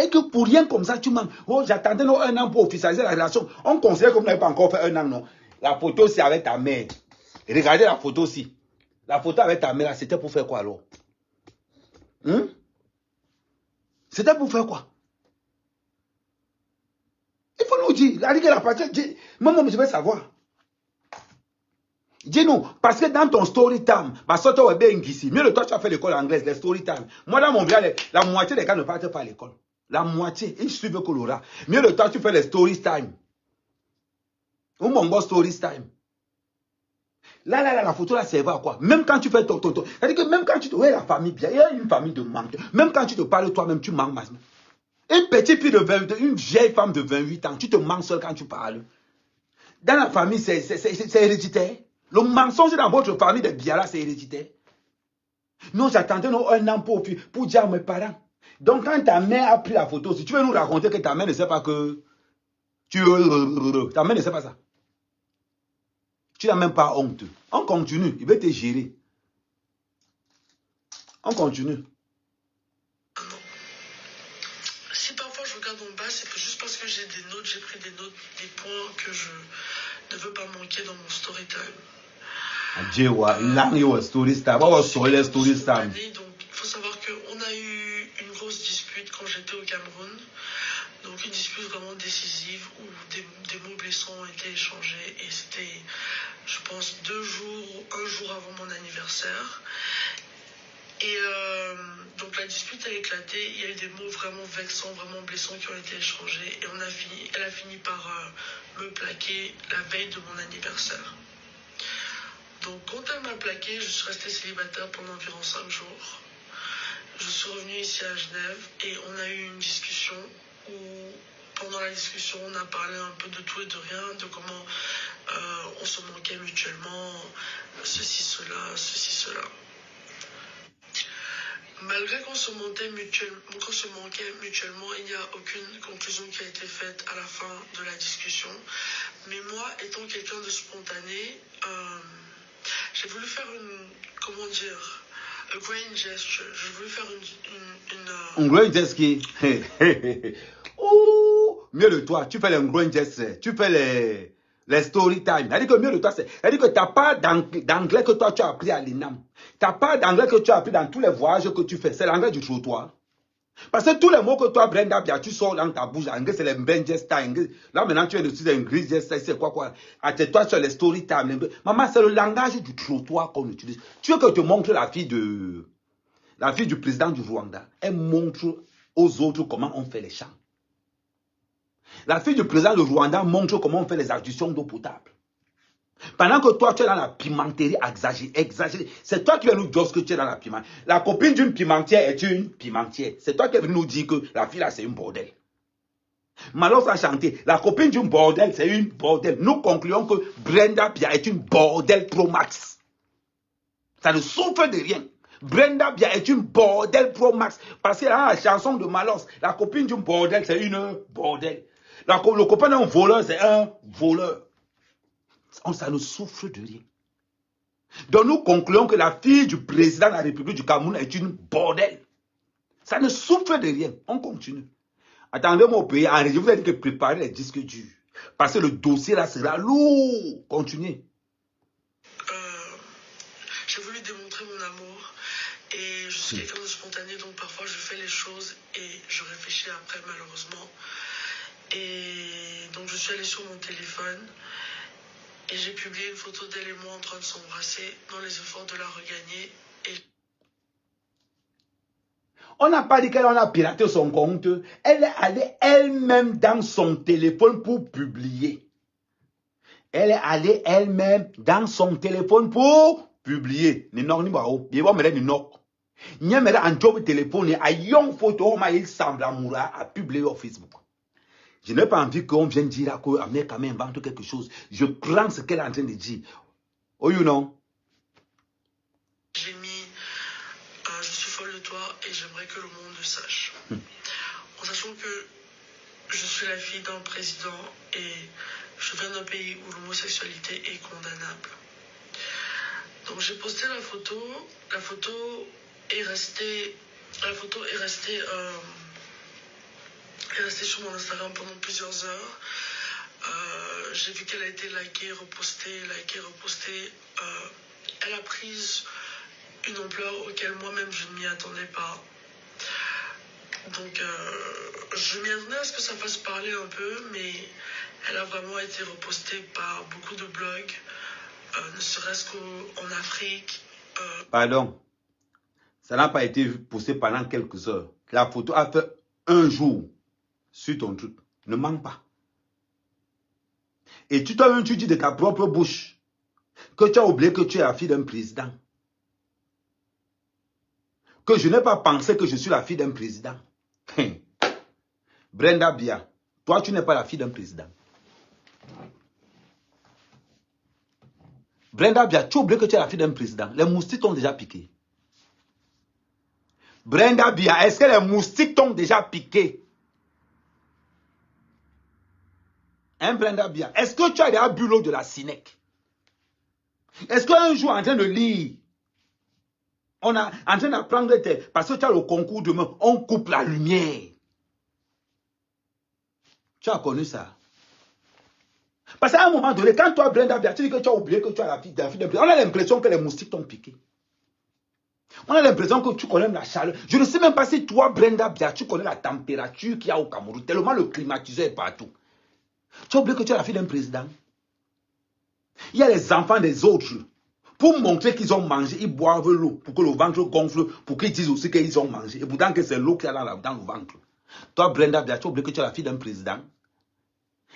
Et que pour rien comme ça, tu manques. Oh, j'attendais un an pour officialiser la relation. On considère que vous n'avez pas encore fait un an, non. La photo, c'est avec ta mère. Regardez la photo aussi. La photo avec ta mère, c'était pour faire quoi alors? C'était pour faire quoi? Il faut nous dire. La partie, moi, je veux savoir. Dis-nous, parce que dans ton story time, mieux de toi, tu as fait l'école anglaise, les story time. Moi, dans mon village, la moitié des gars ne partent pas à l'école. La moitié, ils suivent Colora. Mieux de toi, tu fais les story time. Ou mon boss story time. Là, la photo là, c'est à quoi? Même quand tu fais ton. C'est-à-dire que même quand tu te. Ouais, la famille bien, il y a une famille de manque. Même quand tu te parles toi-même, tu manques. Une petite fille de 20, une vieille femme de 28 ans, tu te manques seul quand tu parles. Dans la famille, c'est héréditaire. Le mensonge dans votre famille de Biala, c'est héréditaire. Non, j'attendais un an pour dire à mes parents. Donc, quand ta mère a pris la photo, si tu veux nous raconter que ta mère ne sait pas que. Ta mère ne sait pas ça. Tu n'as même pas honte. On continue. Il va te gérer. On continue. Si parfois je regarde en bas, c'est juste parce que j'ai des notes, j'ai pris des notes, des points que je ne veux pas manquer dans mon story time. Donc, il faut savoir qu'on a eu une grosse dispute quand j'étais au Cameroun. Donc, une dispute vraiment décisive où des mots blessants ont été échangés. Et c'était, je pense, un jour avant mon anniversaire. Et donc la dispute a éclaté, il y a eu des mots vraiment vexants, vraiment blessants qui ont été échangés. Et elle a fini par me plaquer la veille de mon anniversaire. Donc quand elle m'a plaqué, je suis restée célibataire pendant environ 5 jours. Je suis revenue ici à Genève et on a eu une discussion où pendant la discussion on a parlé un peu de tout et de rien, de comment on se manquait mutuellement, ceci, cela. Malgré qu'on se manquait mutuellement, il n'y a aucune conclusion qui a été faite à la fin de la discussion. Mais moi, étant quelqu'un de spontané, j'ai voulu faire comment dire, a grand gesture. J'ai voulu faire un grand gesture. Oh, mieux de toi, tu fais les grand gesture, tu fais les story time. Elle dit que mieux de toi, elle dit que tu n'as pas d'anglais que toi tu as appris à l'INAM. Tu n'as pas d'anglais que tu as appris dans tous les voyages que tu fais. C'est l'anglais du trottoir. Parce que tous les mots que toi, Brenda, bien, tu sors dans ta bouche, anglais, c'est les ben gestes. Là, maintenant, tu es dessus d'un gris geste, c'est quoi. Attends-toi sur les story time. Maman, c'est le langage du trottoir qu'on utilise. Tu veux que je te montre la fille du président du Rwanda. Elle montre aux autres comment on fait les chants. La fille du président du Rwanda montre comment on fait les additions d'eau potable. Pendant que toi, tu es dans la pimenterie exagérée. C'est toi qui viens nous dire que tu es dans la pimenterie. La copine d'une pimentière est une pimentière. C'est toi qui viens nous dire que la fille là, c'est une bordel. Malos a chanté. La copine d'une bordel, c'est une bordel. Nous concluons que Brenda Bia est une bordel pro max. Ça ne souffre de rien. Brenda Bia est une bordel pro max. Parce que dans la chanson de Malos, la copine d'une bordel, c'est une bordel. Le copain d'un voleur, c'est un voleur. Ça ne souffre de rien. Donc nous concluons que la fille du président de la République du Cameroun est une bordel. Ça ne souffre de rien. On continue. Attendez-moi au pays. Je vous ai dit que préparez les disques durs. Parce que le dossier là sera lourd. Continuez. J'ai voulu démontrer mon amour. Et je suis quelqu'un de spontané. Donc parfois je fais les choses et je réfléchis après malheureusement. Et donc je suis allée sur mon téléphone. Et j'ai publié une photo d'elle et moi en train de s'embrasser dans les efforts de la regagner. On n'a pas dit qu'elle en a piraté son compte. Elle est allée elle-même dans son téléphone pour publier. Elle est allée elle-même dans son téléphone pour publier. Il y a un job téléphone, a une photo, il semble amoureux à publier au Facebook. Je n'ai pas envie qu'on vienne dire qu'Amérique invente quelque chose. Je prends ce qu'elle est en train de dire. Oh, you know. J'ai mis je suis folle de toi et j'aimerais que le monde le sache. En sachant que je suis la fille d'un président et je viens d'un pays où l'homosexualité est condamnable. Donc j'ai posté la photo. La photo est restée sur mon Instagram pendant plusieurs heures. J'ai vu qu'elle a été likée, repostée. Elle a pris une ampleur auquel moi-même je ne m'y attendais pas. Donc je m'y attendais à ce que ça fasse parler un peu, mais elle a vraiment été repostée par beaucoup de blogs, ne serait-ce qu'en Afrique. Pardon, ça n'a pas été posté pendant quelques heures. La photo a fait un jour sur ton truc. Ne manque pas. Et toi-même, tu dis de ta propre bouche que tu as oublié que tu es la fille d'un président. Que je n'ai pas pensé que je suis la fille d'un président. Brenda Bia, toi, tu n'es pas la fille d'un président. Brenda Bia, tu as oublié que tu es la fille d'un président. Les moustiques t'ont déjà piqué. Brenda Bia, est-ce que les moustiques t'ont déjà piqué? Hein, Brenda Bia, est-ce que tu as déjà bu l'eau de la Sinec? Est-ce qu'un jour, en train de lire, on a en train d'apprendre, parce que tu as le concours demain, on coupe la lumière. Tu as connu ça? Parce qu'à un moment donné, quand toi, Brenda Bia, tu dis que tu as oublié que tu as la fille d'un président, on a l'impression que les moustiques t'ont piqué. On a l'impression que tu connais la chaleur. Je ne sais même pas si toi, Brenda Bia, tu connais la température qu'il y a au Cameroun. Tellement le climatiseur est partout. Tu as oublié que tu es la fille d'un président. Il y a les enfants des autres. Pour montrer qu'ils ont mangé, ils boivent l'eau pour que le ventre gonfle, pour qu'ils disent aussi qu'ils ont mangé. Et pourtant que c'est l'eau qu'il y a dans le ventre. Toi, Brenda Biya, tu as oublié que tu es la fille d'un président.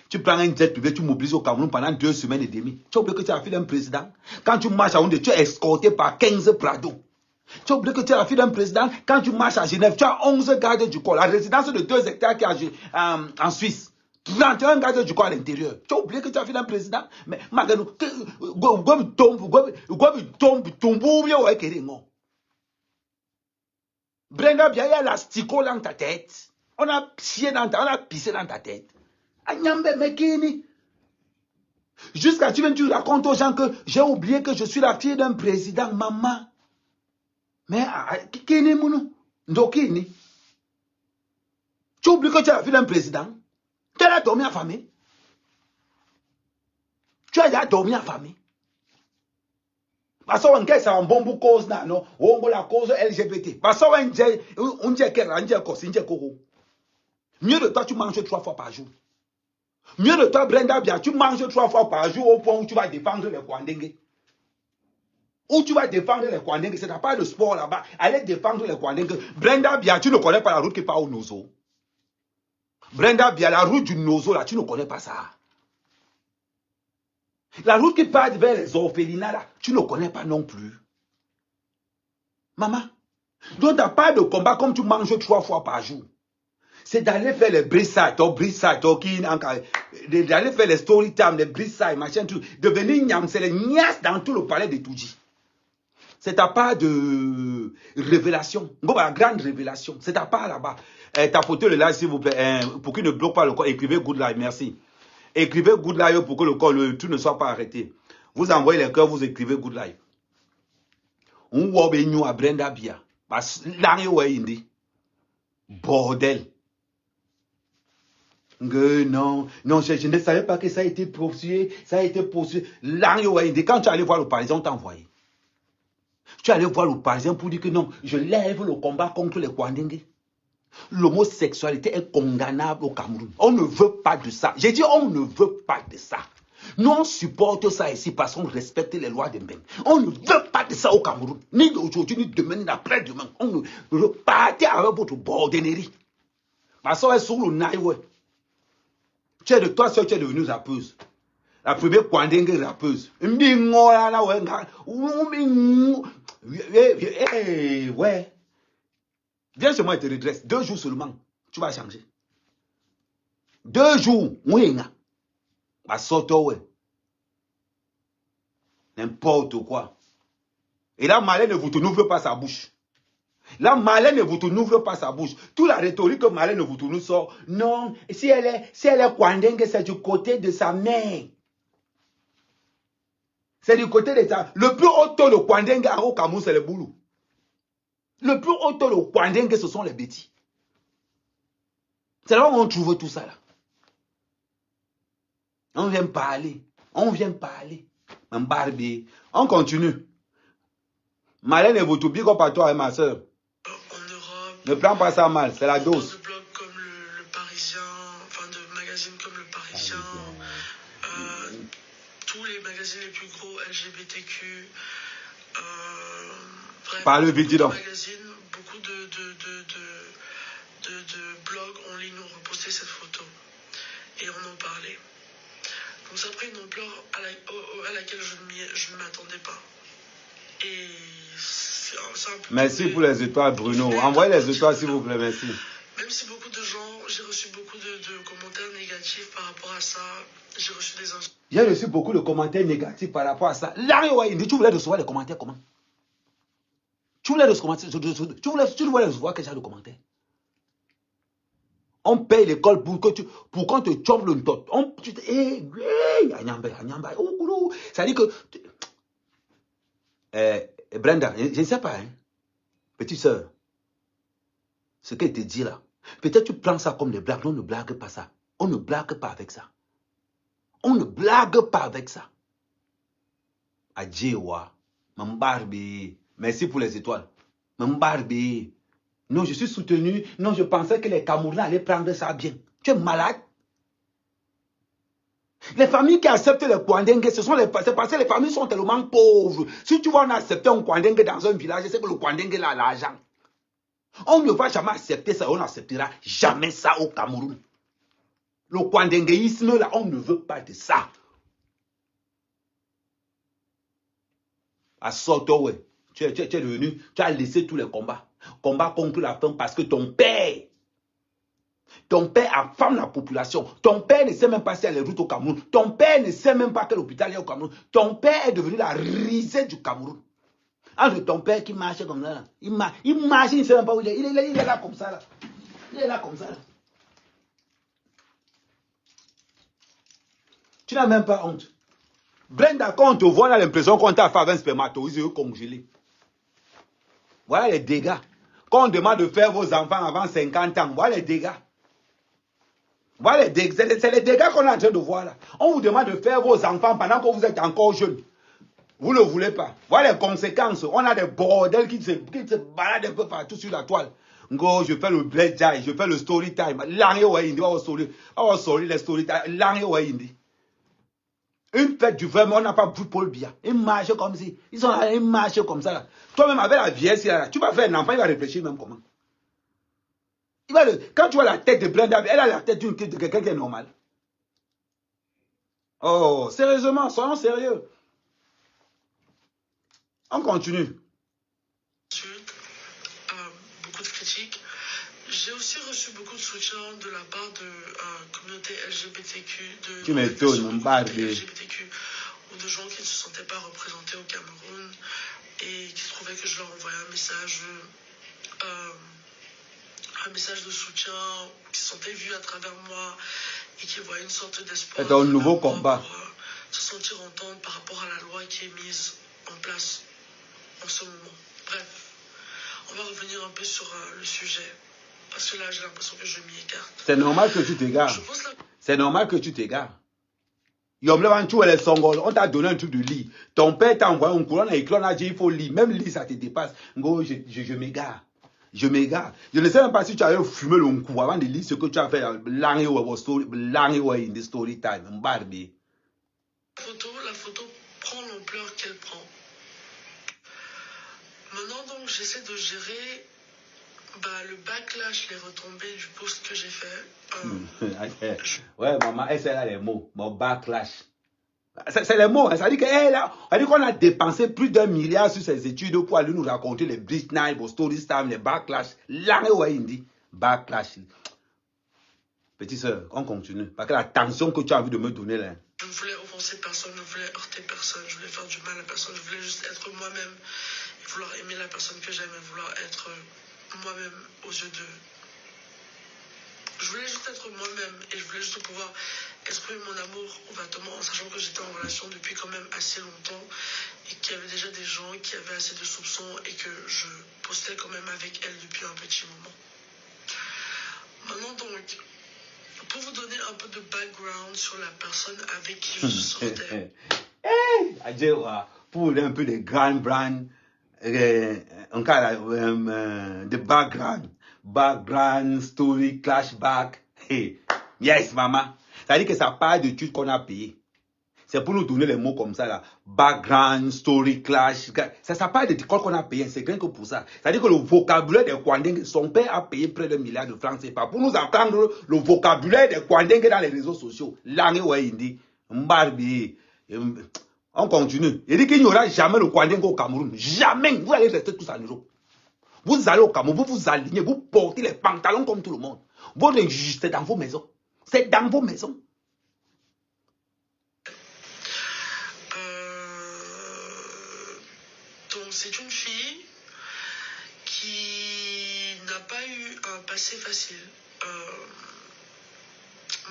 Tu prends un jet privé, tu mobilises au Cameroun pendant 2 semaines et demie. Tu as oublié que tu es la fille d'un président. Quand tu marches à Yaoundé, tu es escorté par 15 Prado. Tu as oublié que tu es la fille d'un président. Quand tu marches à Genève, tu as 11 gardes du corps. La résidence de 2 hectares qui est en Suisse. 31 gardes du corps à l'intérieur. Tu as oublié que tu es la fille d'un président. Mais, Maganou, Brenda Biya, il y a l'astico dans ta tête. On a pissé dans ta tête. Anyambe Mekini. Jusqu'à tu racontes aux gens que j'ai oublié que je suis la fille d'un président, maman. Mais, Kini Mounou, Ndokini. Tu oublies que tu es la fille d'un président. Tu as dormi affamé. Tu as dormi affamé. Parce qu'on a un bon bout cause, non, on a la cause LGBT. Parce qu'on a mieux de toi, tu manges 3 fois par jour. Mieux de toi, Brenda Biya, tu manges 3 fois par jour au point où tu vas défendre les Kwandengue. Où tu vas défendre les Kwandengue, c'est pas de sport là-bas. Allez défendre les Kwandengue. Brenda Biya, tu ne connais pas la route qui part au Nozo. Brenda Biya, la route du Nozo, là, tu ne connais pas ça. La route qui part vers les orphelinats, là, tu ne connais pas non plus. Maman, donc tu n'as pas de combat comme tu manges 3 fois par jour. C'est d'aller faire les brissades, d'aller faire les story time, les brissades, machin, tout. Devenir Niam, c'est les nias dans tout le palais de Touji. C'est ta part de révélation. La grande révélation. C'est ta part là-bas. Tapotez le live, s'il vous plaît. Pour qu'il ne bloque pas le corps. Écrivez good live, merci. Écrivez good live pour que le corps, le tout ne soit pas arrêté. Vous envoyez les cœurs, vous écrivez good live. On voit bien à Brenda Biya. Bordel. Non, je ne savais pas que ça a été poursuivi. Quand tu allais voir le Parisien, on t'a envoyé. Tu allais voir le Parisien pour dire que non, je lève le combat contre les Kwandengue. L'homosexualité est condamnable au Cameroun. On ne veut pas de ça. J'ai dit on ne veut pas de ça. Nous on supporte ça ici parce qu'on respecte les lois de Mbeng. On ne veut pas de ça au Cameroun. Ni aujourd'hui, ni demain, ni après-demain. On ne veut pas avec votre bordennerie. Parce qu'on est sur le naïwe. Tu es de toi seul, tu es devenue rappeuse. La première Kwandengue rappeuse. Ouais. Viens chez moi et te redresse. 2 jours seulement. Tu vas changer. 2 jours. Oui. N'importe quoi. Et là, Marlène ne vous n'ouvre pas sa bouche. Là, Marlène ne vous n'ouvre pas sa bouche. Toute la rhétorique que Marlène ne vous nous sort. Non, si elle est Kwandengue, c'est du côté de sa mère. C'est du côté de sa... Le plus haut taux de Kwandengue au Cameroun, c'est le boulot. Le plus haut taux de Kwandengue, ce sont les bêtis. C'est là où on trouve tout ça là. On vient parler. On vient parler. On continue. Marlène et vous t'oubliez qu'on parle toi et ma soeur. Ne prends pas ça mal, c'est la dose. De blogs comme le Parisien, enfin de magazines comme le Parisien, tous les magazines les plus gros LGBTQ, bref, parle vite, dis donc. Beaucoup de blogs en ligne ont reposté cette photo et on en parlait. Donc ça a pris une ampleur à laquelle je ne m'attendais pas. Et c'est un peu... Merci pour les étoiles, Bruno. Envoyez les étoiles, s'il vous plaît, merci. Même si beaucoup de gens, j'ai reçu beaucoup de commentaires négatifs par rapport à ça. J'ai reçu des insultes. J'ai reçu beaucoup de commentaires négatifs par rapport à ça. Tu voulais recevoir les commentaires comment? Tu voulais recevoir quel genre de commentaires? On paye l'école pour qu'on te chope le tot. Ça dit que... Brenda, je ne sais pas, hein. Petite soeur, ce qu'elle te dit là, peut-être tu prends ça comme des blagues. On ne blague pas ça. On ne blague pas avec ça. On ne blague pas avec ça. Adjewa, Mambarbi, merci pour les étoiles. Mambarbi, non, je suis soutenu. Non, je pensais que les Camerounais allaient prendre ça bien. Tu es malade. Les familles qui acceptent les Kwandengue, c'est parce que les familles sont tellement pauvres. Si tu vois on accepter un Kwandengue dans un village, c'est que le Kwandengue a l'argent. On ne va jamais accepter ça, on n'acceptera jamais ça au Cameroun. Le Kwandenguisme, là, on ne veut pas de ça. À Soto, ouais. Tu es devenu, tu as laissé tous les combats. Combats contre la faim parce que ton père affame la population. Ton père ne sait même pas si elle est route au Cameroun. Ton père ne sait même pas quel hôpital il y a au Cameroun. Ton père est devenu la risée du Cameroun. Entre ton père qui marche comme ça, là. Il marche, il ne sait même pas où il est. Il est là comme ça, là. Il est là comme ça, là. Tu n'as même pas honte. Brenda, quand on te voit, on a l'impression qu'on t'a fait avec un spermatozoïde congelé. Voilà les dégâts. Quand on demande de faire vos enfants avant 50 ans, voilà les dégâts. Voilà les dégâts. C'est les dégâts qu'on est en train de voir là. On vous demande de faire vos enfants pendant que vous êtes encore jeune. Vous ne voulez pas. Voilà les conséquences. On a des bordels qui se baladent un peu partout sur la toile. Ngo, je fais le blackjack, je fais le story time. L'année où il dit, les story time. L'année où il dit. Une fête du vraiment, on n'a pas vu Paul Biya. Ils marchent comme si. Ils sont là, ils marchent comme ça. Toi-même, avec la vieillesse, là, tu vas faire un enfant, il va réfléchir même comment. Quand tu vois la tête de Brenda, elle a la tête de quelqu'un qui est normal. Oh, sérieusement, soyons sérieux. On continue. Beaucoup de critiques. J'ai aussi reçu beaucoup de soutien de la part de communauté LGBTQ, tu m'étonnes, mon LGBTQ, ou de gens qui ne se sentaient pas représentés au Cameroun et qui trouvaient que je leur envoyais un message de soutien, qui se sentaient vus à travers moi et qui voyaient une sorte d'espoir. C'est un nouveau combat. Pour se sentir entendre par rapport à la loi qui est mise en place en ce moment. Bref, on va revenir un peu sur le sujet. Parce que là, j'ai l'impression que je m'y écarte. C'est normal que tu t'égares. C'est normal que tu t'égares. On t'a donné un truc de lit. Ton père t'a envoyé un courant, on a dit il faut lire. Même lire, ça te dépasse. Je m'égare. Je m'égare. Je ne sais même pas si tu avais fumé le coup avant de lire ce que tu as fait. In the story time. La photo prend l'ampleur qu'elle prend. Maintenant, donc, j'essaie de gérer le backlash, les retombées du post que j'ai fait. Ouais, maman, elle sait là les mots. Mon backlash. C'est les mots. Ça dit qu'on a dépensé plus d'1 milliard sur ses études pour aller nous raconter les Bleach Night, les Story Time, les backlash. Là, il dit backlash. Petite soeur, on continue. Parce que la tension que tu as envie de me donner là. Je ne voulais offenser personne, je ne voulais heurter personne, je voulais faire du mal à personne, je voulais juste être moi-même et vouloir aimer la personne que j'aime et vouloir être moi-même aux yeux d'eux. Je voulais juste être moi-même et je voulais juste pouvoir exprimer mon amour ouvertement en sachant que j'étais en relation depuis quand même assez longtemps et qu'il y avait déjà des gens qui avaient assez de soupçons et que je postais quand même avec elle depuis un petit moment. Maintenant donc, pour vous donner un peu de background sur la personne avec qui je sortais. Pour un peu de grand brand, on de background, story, clashback. Hey. Yes, maman. Ça dit que ça part d'études qu'on a payé. C'est pour nous donner les mots comme ça, là. Background, story, clash. Ça part des écoles qu'on a payé. C'est rien que pour ça. Ça dit que le vocabulaire des Kwandengue, son père a payé près d'1 milliard de francs. C'est pas pour nous apprendre le vocabulaire des Kwandengue dans les réseaux sociaux. Langue ou hindi. Mbarbi. On continue. Il dit qu'il n'y aura jamais le Kwandengue au Cameroun. Jamais. Vous allez rester tous en Europe. Vous allez au Cameroun, vous vous alignez, vous portez les pantalons comme tout le monde. Votre injustice, c'est dans vos maisons. C'est dans vos maisons. Donc c'est une fille qui n'a pas eu un passé facile.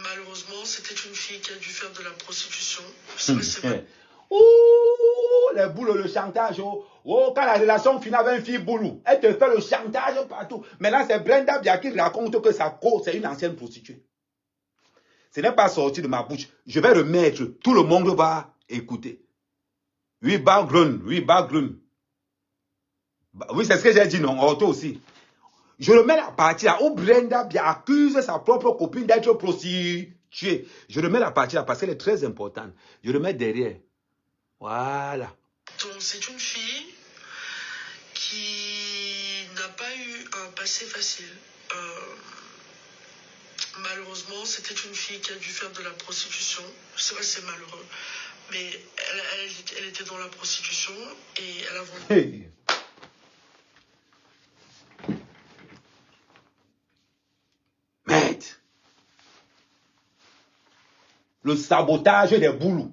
Malheureusement, c'était une fille qui a dû faire de la prostitution. C'est vrai. Ouh, les boules, le chantage. Oh, quand la relation finit avec une fille boulou, elle te fait le chantage partout. Maintenant, c'est Brenda Biya qui raconte que sa cause, c'est une ancienne prostituée. Ce n'est pas sorti de ma bouche. Je vais remettre, tout le monde va écouter. Oui, background, oui, background. Oui, c'est ce que j'ai dit, non, toi aussi. Je remets la partie là où Brenda bien accuse sa propre copine d'être prostituée. Je remets la partie là parce qu'elle est très importante. Je remets derrière. Voilà. Donc c'est une fille qui n'a pas eu un passé facile. Malheureusement, c'était une fille qui a dû faire de la prostitution. Je sais pas si c'est malheureux, mais elle était dans la prostitution et elle a vendu. Hey. Merde. Le sabotage des boulous.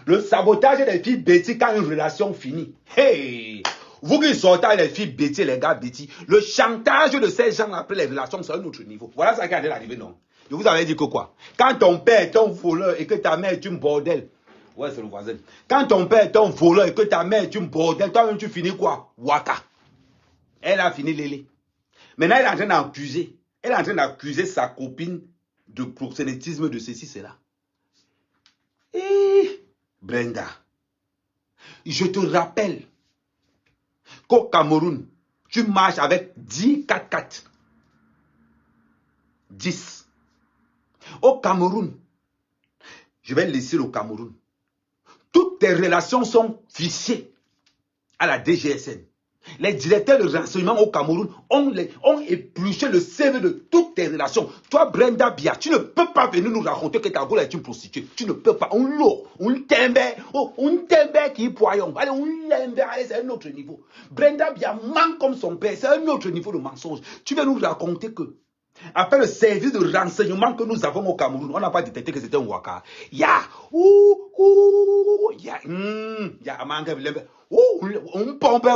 Le sabotage des filles bêtises quand une relation finit. Hey! Vous qui sortez avec les filles bêtises, les gars bêtises, le chantage de ces gens après les relations, c'est un autre niveau. Voilà ça qui est en train d'arriver, non? Je vous avais dit que quoi? Quand ton père est un voleur et que ta mère est une bordel. Ouais, c'est le voisin. Quand ton père est un voleur et que ta mère est une bordel, toi-même tu finis quoi? Waka. Elle a fini Lélé. Maintenant, elle est en train d'accuser. Elle est en train d'accuser sa copine de proxénétisme, de ceci, cela. Et Brenda, je te rappelle qu'au Cameroun, tu marches avec 10 4x4. 10. Au Cameroun, je vais laisser le Cameroun. Toutes tes relations sont fichées à la DGSN. Les directeurs de renseignement au Cameroun ont épluché le CV de toutes tes relations. Toi, Brenda Bia, tu ne peux pas venir nous raconter que ta gueule est une prostituée. Tu ne peux pas. On t'aime qui poyon. Allez, on l'aime, allez, c'est un autre niveau. Brenda Bia ment comme son père. C'est un autre niveau de mensonge. Tu veux nous raconter que, après le service de renseignement que nous avons au Cameroun, on n'a pas détecté que c'était un waka. On pompe.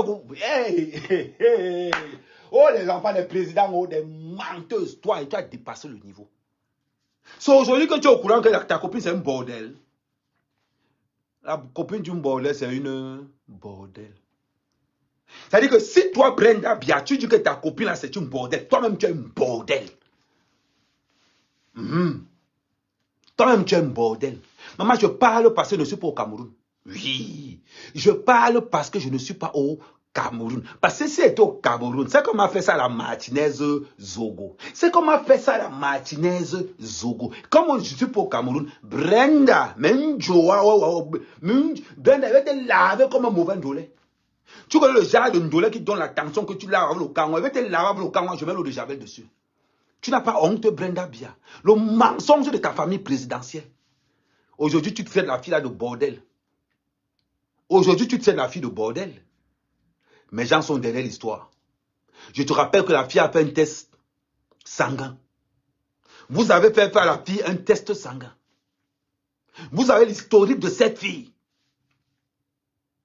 Oh, les enfants des présidents, oh, des menteuses. Toi, et tu as dépassé le niveau. C'est aujourd'hui que tu es au courant que ta copine, c'est un bordel. La copine d'une bordel, c'est une bordel. C'est-à-dire que si toi, Brenda Bia, tu dis que ta copine, là, c'est une bordel, toi-même, tu es un bordel. Toi-même, tu es un bordel. Maman, je parle parce que je ne suis pas au Cameroun. Oui, je parle parce que je ne suis pas au Cameroun. Parce que si c'était au Cameroun, c'est comme a fait ça la Martinaise Zogo. C'est comme a fait ça la Martinaise Zogo. Comme je suis pas au Cameroun, Brenda, même Brenda, elle va te laver comme un mauvais ndolé. Tu connais le genre de ndolé qui donne la tension que tu laves avec le kanwa. Elle va te laver avec le kanwa, je mets l'eau de javel dessus. Tu n'as pas honte, Brenda Bia. Le mensonge de ta famille présidentielle. Aujourd'hui, tu te fais de la fille là de bordel. Aujourd'hui, tu te fais de la fille de bordel. Mes gens sont derrière l'histoire. Je te rappelle que la fille a fait un test sanguin. Vous avez fait faire à la fille un test sanguin. Vous avez l'historique de cette fille.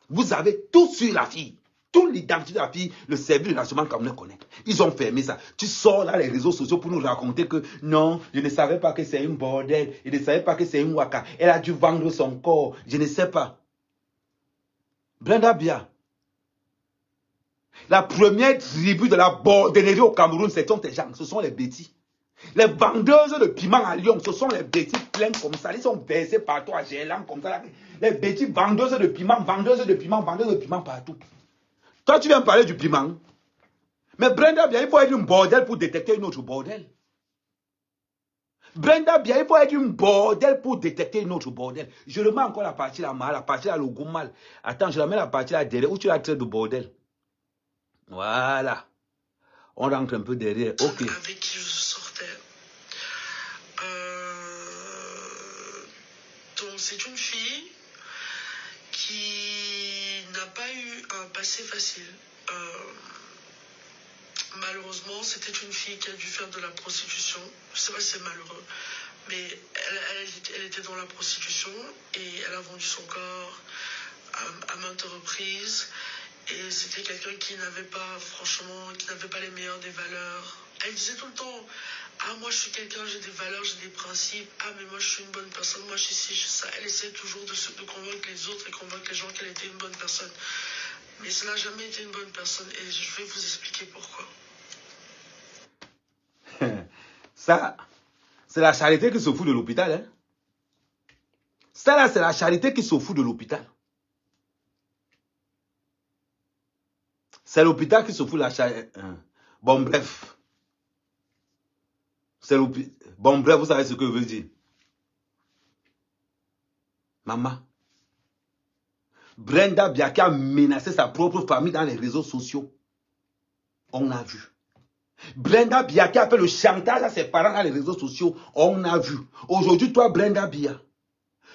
Vous avez tout sur la fille. Toute l'identité de la fille, le service de renseignement camerounais connaît. Ils ont fermé ça. Tu sors là les réseaux sociaux pour nous raconter que non, je ne savais pas que c'est une bordel. Je ne savais pas que c'est une waka. Elle a dû vendre son corps. Je ne sais pas. Brenda Bia. La première tribu de la bordellerie au Cameroun, ce sont tes gens. Ce sont les bêtis. Les vendeuses de piment à Lyon, ce sont les bêtis pleins comme ça. Ils sont versés partout à Gélan comme ça. Les bêtis vendeuses de piment, vendeuses de piment partout. Toi, tu viens me parler du piment. Mais Brenda Bia, il faut être une bordel pour détecter une autre bordel. Brenda Bia, il faut être une bordel pour détecter une autre bordel. Je remets encore la partie là, la partie là, le goût mal. Attends, je la mets la partie là derrière où tu la traites de bordel. Voilà. On rentre un peu derrière. Ok. Avec qui je sortais. Donc c'est une fille qui n'a pas eu un passé facile. Malheureusement, c'était une fille qui a dû faire de la prostitution. Je sais pas si c'est malheureux, mais elle était dans la prostitution et elle a vendu son corps à maintes reprises. Et c'était quelqu'un qui n'avait pas, franchement, qui n'avait pas les meilleures des valeurs. Elle disait tout le temps, ah moi je suis quelqu'un, j'ai des valeurs, j'ai des principes, ah mais moi je suis une bonne personne, moi je suis ci, je suis ça. Elle essayait toujours de convaincre les autres et convaincre les gens qu'elle était une bonne personne. Mais ça n'a jamais été une bonne personne et je vais vous expliquer pourquoi. Ça, c'est la charité qui se fout de l'hôpital. Hein? Ça là, c'est la charité qui se fout de l'hôpital. C'est l'hôpital qui se fout de la charité. Bon, bref. Bon, bref, vous savez ce que je veux dire. Maman. Brenda Biaki a menacé sa propre famille dans les réseaux sociaux. On a vu. Brenda Biaki a fait le chantage à ses parents dans les réseaux sociaux. On a vu. Aujourd'hui, toi, Brenda Biaki,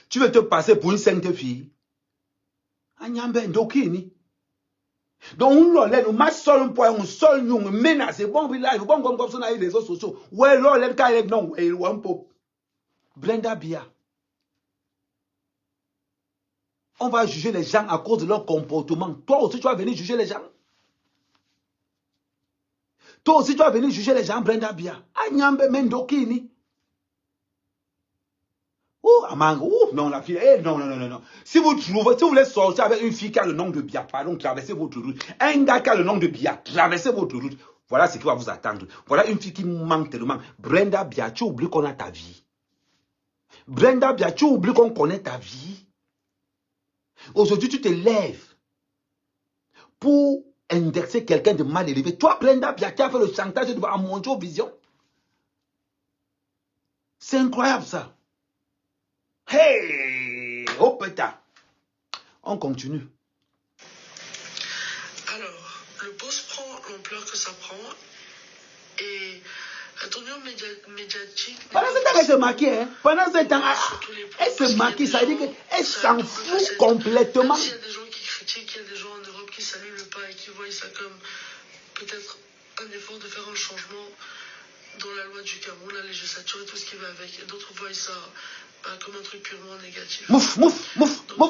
tu veux te passer pour une sainte fille. Anyambe ndokini. Donc, on m'a seul un point, on seul nous menacé. Bon, village, bon, comme ça, dans les réseaux sociaux. Ouais, l'on quand non, et un peu. Brenda Biaki. On va juger les gens à cause de leur comportement. Toi aussi, tu vas venir juger les gens. Toi aussi, tu vas venir juger les gens, Brenda Biaki. Anyambe mendokini. Non, la fille, non. Si vous voulez sortir avec une fille qui a le nom de Biaki, pardon, traversez votre route. Un gars qui a le nom de Biaki, traversez votre route. Voilà ce qui va vous attendre. Voilà une fille qui manque tellement. Brenda Biaki, tu oublies qu'on a ta vie. Brenda Biaki, tu oublies qu'on connaît ta vie. Aujourd'hui, tu te lèves pour indexer quelqu'un de mal élevé. Toi, Brenda Biaki, a fait le chantage à Monjo Vision. C'est incroyable ça. Hey, oh putain. On continue. Alors, le post prend l'ampleur que ça prend et la tournure médiatique... Pendant ce temps, elle se maquille. Hein? Pendant ce temps, elle se maquille. Ça veut dire qu'elle s'en fout complètement. Même s'il y a des gens qui critiquent, il y a des gens en Europe qui saluent le pas et qui voient ça comme peut-être un effort de faire un changement dans la loi du Cameroun, la législature et tout ce qui va avec. Et d'autres voient ça comme un truc purement négatif. Mouf,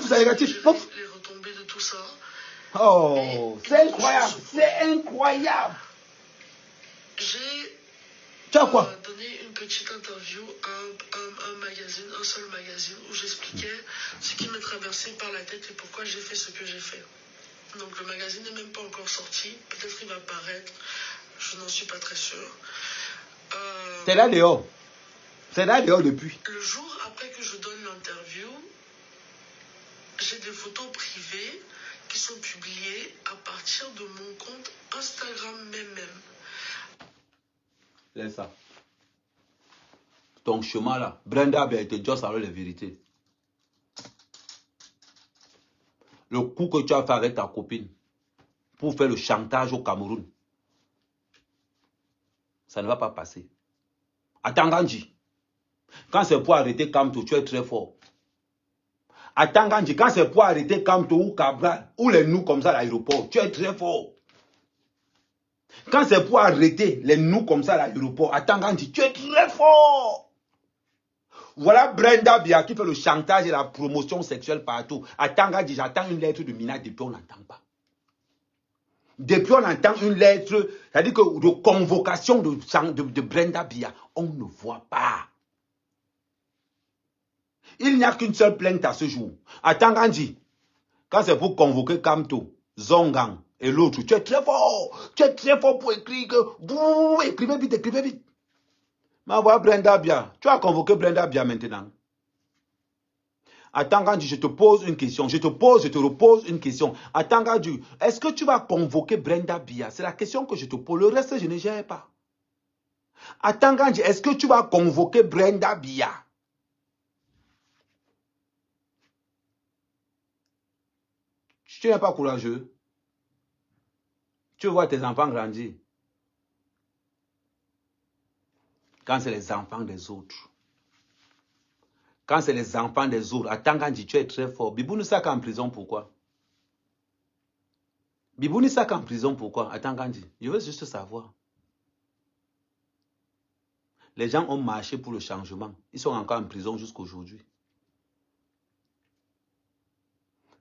c'est négatif. Mouf. Les retombées de tout ça. Oh, c'est incroyable. C'est incroyable. J'ai donné une petite interview à un magazine, un seul magazine, où j'expliquais ce qui m'est traversé par la tête et pourquoi j'ai fait ce que j'ai fait. Donc le magazine n'est même pas encore sorti. Peut-être qu'il va paraître. Je n'en suis pas très sûr. C'est là dehors. C'est là dehors depuis. Le jour après que je donne l'interview, j'ai des photos privées qui sont publiées à partir de mon compte Instagram même. C'est ça. Ton chemin là, Brenda a été juste avec les vérités. Le coup que tu as fait avec ta copine pour faire le chantage au Cameroun, ça ne va pas passer. Attends, Gandhi. Quand c'est pour arrêter Kamto, tu es très fort. Attends, Gandhi. Quand c'est pour arrêter Kamto ou Cabral, ou les nous comme ça à l'aéroport, tu es très fort. Quand c'est pour arrêter les nous comme ça à l'aéroport, attends, Gandhi, tu es très fort. Voilà Brenda Biaki qui fait le chantage et la promotion sexuelle partout. Attends, Gandhi, j'attends une lettre de Mina depuis on n'entend pas. Depuis on entend une lettre, c'est-à-dire que de convocation de Brenda Biaki, on ne voit pas. Il n'y a qu'une seule plainte à ce jour. Attends, Gandhi, quand c'est pour convoquer Kamto, Zongang et l'autre, tu es très fort. Tu es très fort pour écrire que vous écrivez vite, écrivez vite. Mais voilà Brenda Biaki. Tu as convoqué Brenda Biaki maintenant. Attends, Gandhi, je te pose une question. Je te repose une question. Attends, Gandhi, est-ce que tu vas convoquer Brenda Biaki? C'est la question que je te pose. Le reste, je ne gère pas. Attends, Gandhi, est-ce que tu vas convoquer Brenda Biaki? Tu n'es pas courageux. Tu vois tes enfants grandir. Quand c'est les enfants des autres. Quand c'est les enfants des autres. Attends, Gandhi, tu es très fort. Bibou Nissaka en prison, pourquoi? Bibou Nissaka en prison, pourquoi? Attends, Gandhi, je veux juste savoir. Les gens ont marché pour le changement. Ils sont encore en prison jusqu'à aujourd'hui.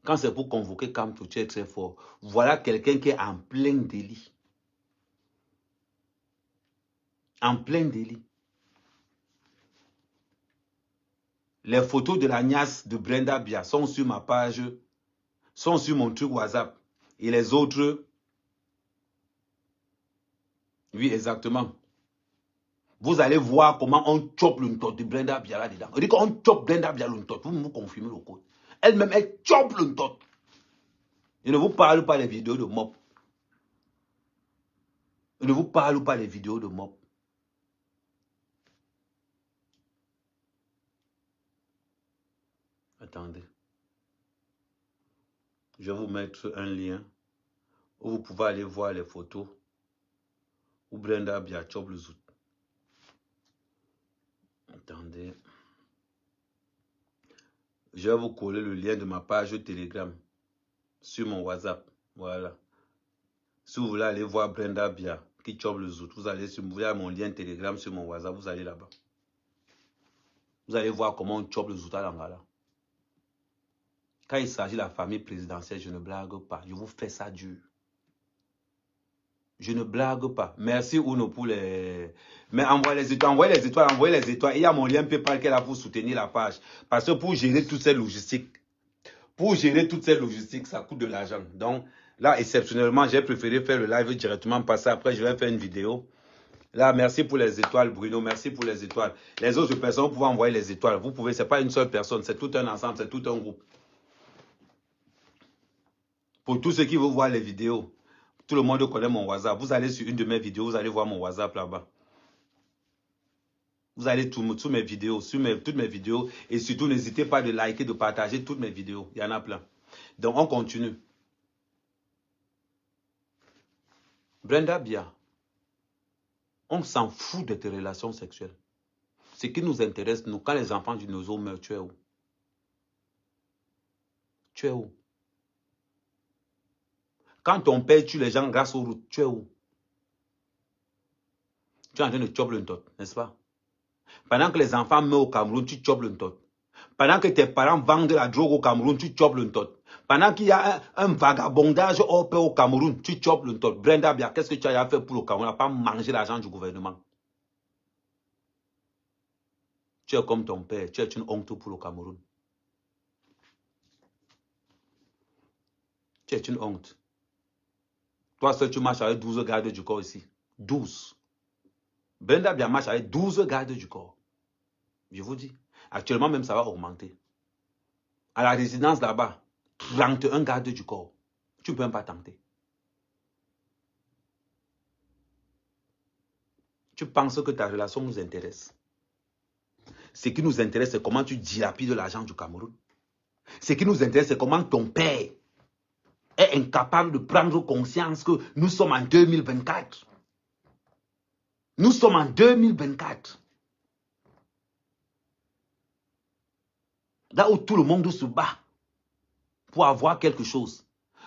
Quand c'est pour convoquer Kamto, tu es très fort. Voilà quelqu'un qui est en plein délit. En plein délit. Les photos de la niasse de Brenda Biaki sont sur ma page, sont sur mon truc WhatsApp. Et les autres, oui, exactement. Vous allez voir comment on chope le ntot de Brenda Biaki là-dedans. On dit qu'on chope Brenda Biaki le ntot. Vous me confirmez le code. Elle-même, elle chope le ntot. Je ne vous parle pas des vidéos de mob. Je ne vous parle pas des vidéos de mob. Attendez. Je vais vous mettre un lien où vous pouvez aller voir les photos où Brenda Abia chope le zout. Attendez. Je vais vous coller le lien de ma page Telegram sur mon WhatsApp. Voilà. Si vous voulez aller voir Brenda Abia qui chope le zout, vous allez sur mon lien Telegram sur mon WhatsApp, vous allez là-bas. Vous allez voir comment on chope le zout à l'Angala. Quand il s'agit de la famille présidentielle, je ne blague pas. Je vous fais ça dur. Je ne blague pas. Merci Uno pour les... Mais envoyez les étoiles, envoyez les étoiles, envoyez les étoiles. Il y a mon lien PayPal qui est là pour soutenir la page. Parce que pour gérer toutes ces logistiques, ça coûte de l'argent. Donc là, exceptionnellement, j'ai préféré faire le live directement, passer après, je vais faire une vidéo. Là, merci pour les étoiles, Bruno. Merci pour les étoiles. Les autres personnes, vous pouvez envoyer les étoiles. Vous pouvez, ce n'est pas une seule personne, c'est tout un ensemble, c'est tout un groupe. Pour tous ceux qui veulent voir les vidéos, tout le monde connaît mon WhatsApp. Vous allez sur une de mes vidéos, vous allez voir mon WhatsApp là-bas. Vous allez sur mes vidéos, toutes mes vidéos. Et surtout, n'hésitez pas de liker, de partager toutes mes vidéos. Il y en a plein. Donc, on continue. Brenda Abia, on s'en fout de tes relations sexuelles. Ce qui nous intéresse, nous, quand les enfants du Nozo meurent, tu es où? Tu es où? Quand ton père tue les gens grâce aux routes, tu es où? Tu es en train de chop le tot, n'est-ce pas? Pendant que les enfants meurent au Cameroun, tu chopes le tot. Pendant que tes parents vendent la drogue au Cameroun, tu chopes le tot. Pendant qu'il y a un vagabondage hors pair au Cameroun, tu chopes le tot. Brenda Abia, qu'est-ce que tu as fait pour le Cameroun? Tu n'as pas mangé l'argent du gouvernement. Tu es comme ton père, tu es une honte pour le Cameroun. Tu es une honte. Toi seul, tu marches avec 12 gardes du corps ici. 12. Brenda Abia marche avec 12 gardes du corps. Je vous dis. Actuellement, même, ça va augmenter. À la résidence là-bas, 31 gardes du corps. Tu ne peux même pas tenter. Tu penses que ta relation nous intéresse. Ce qui nous intéresse, c'est comment tu dilapides l'argent du Cameroun. Ce qui nous intéresse, c'est comment ton père est incapable de prendre conscience que nous sommes en 2024. Nous sommes en 2024. Là où tout le monde se bat pour avoir quelque chose.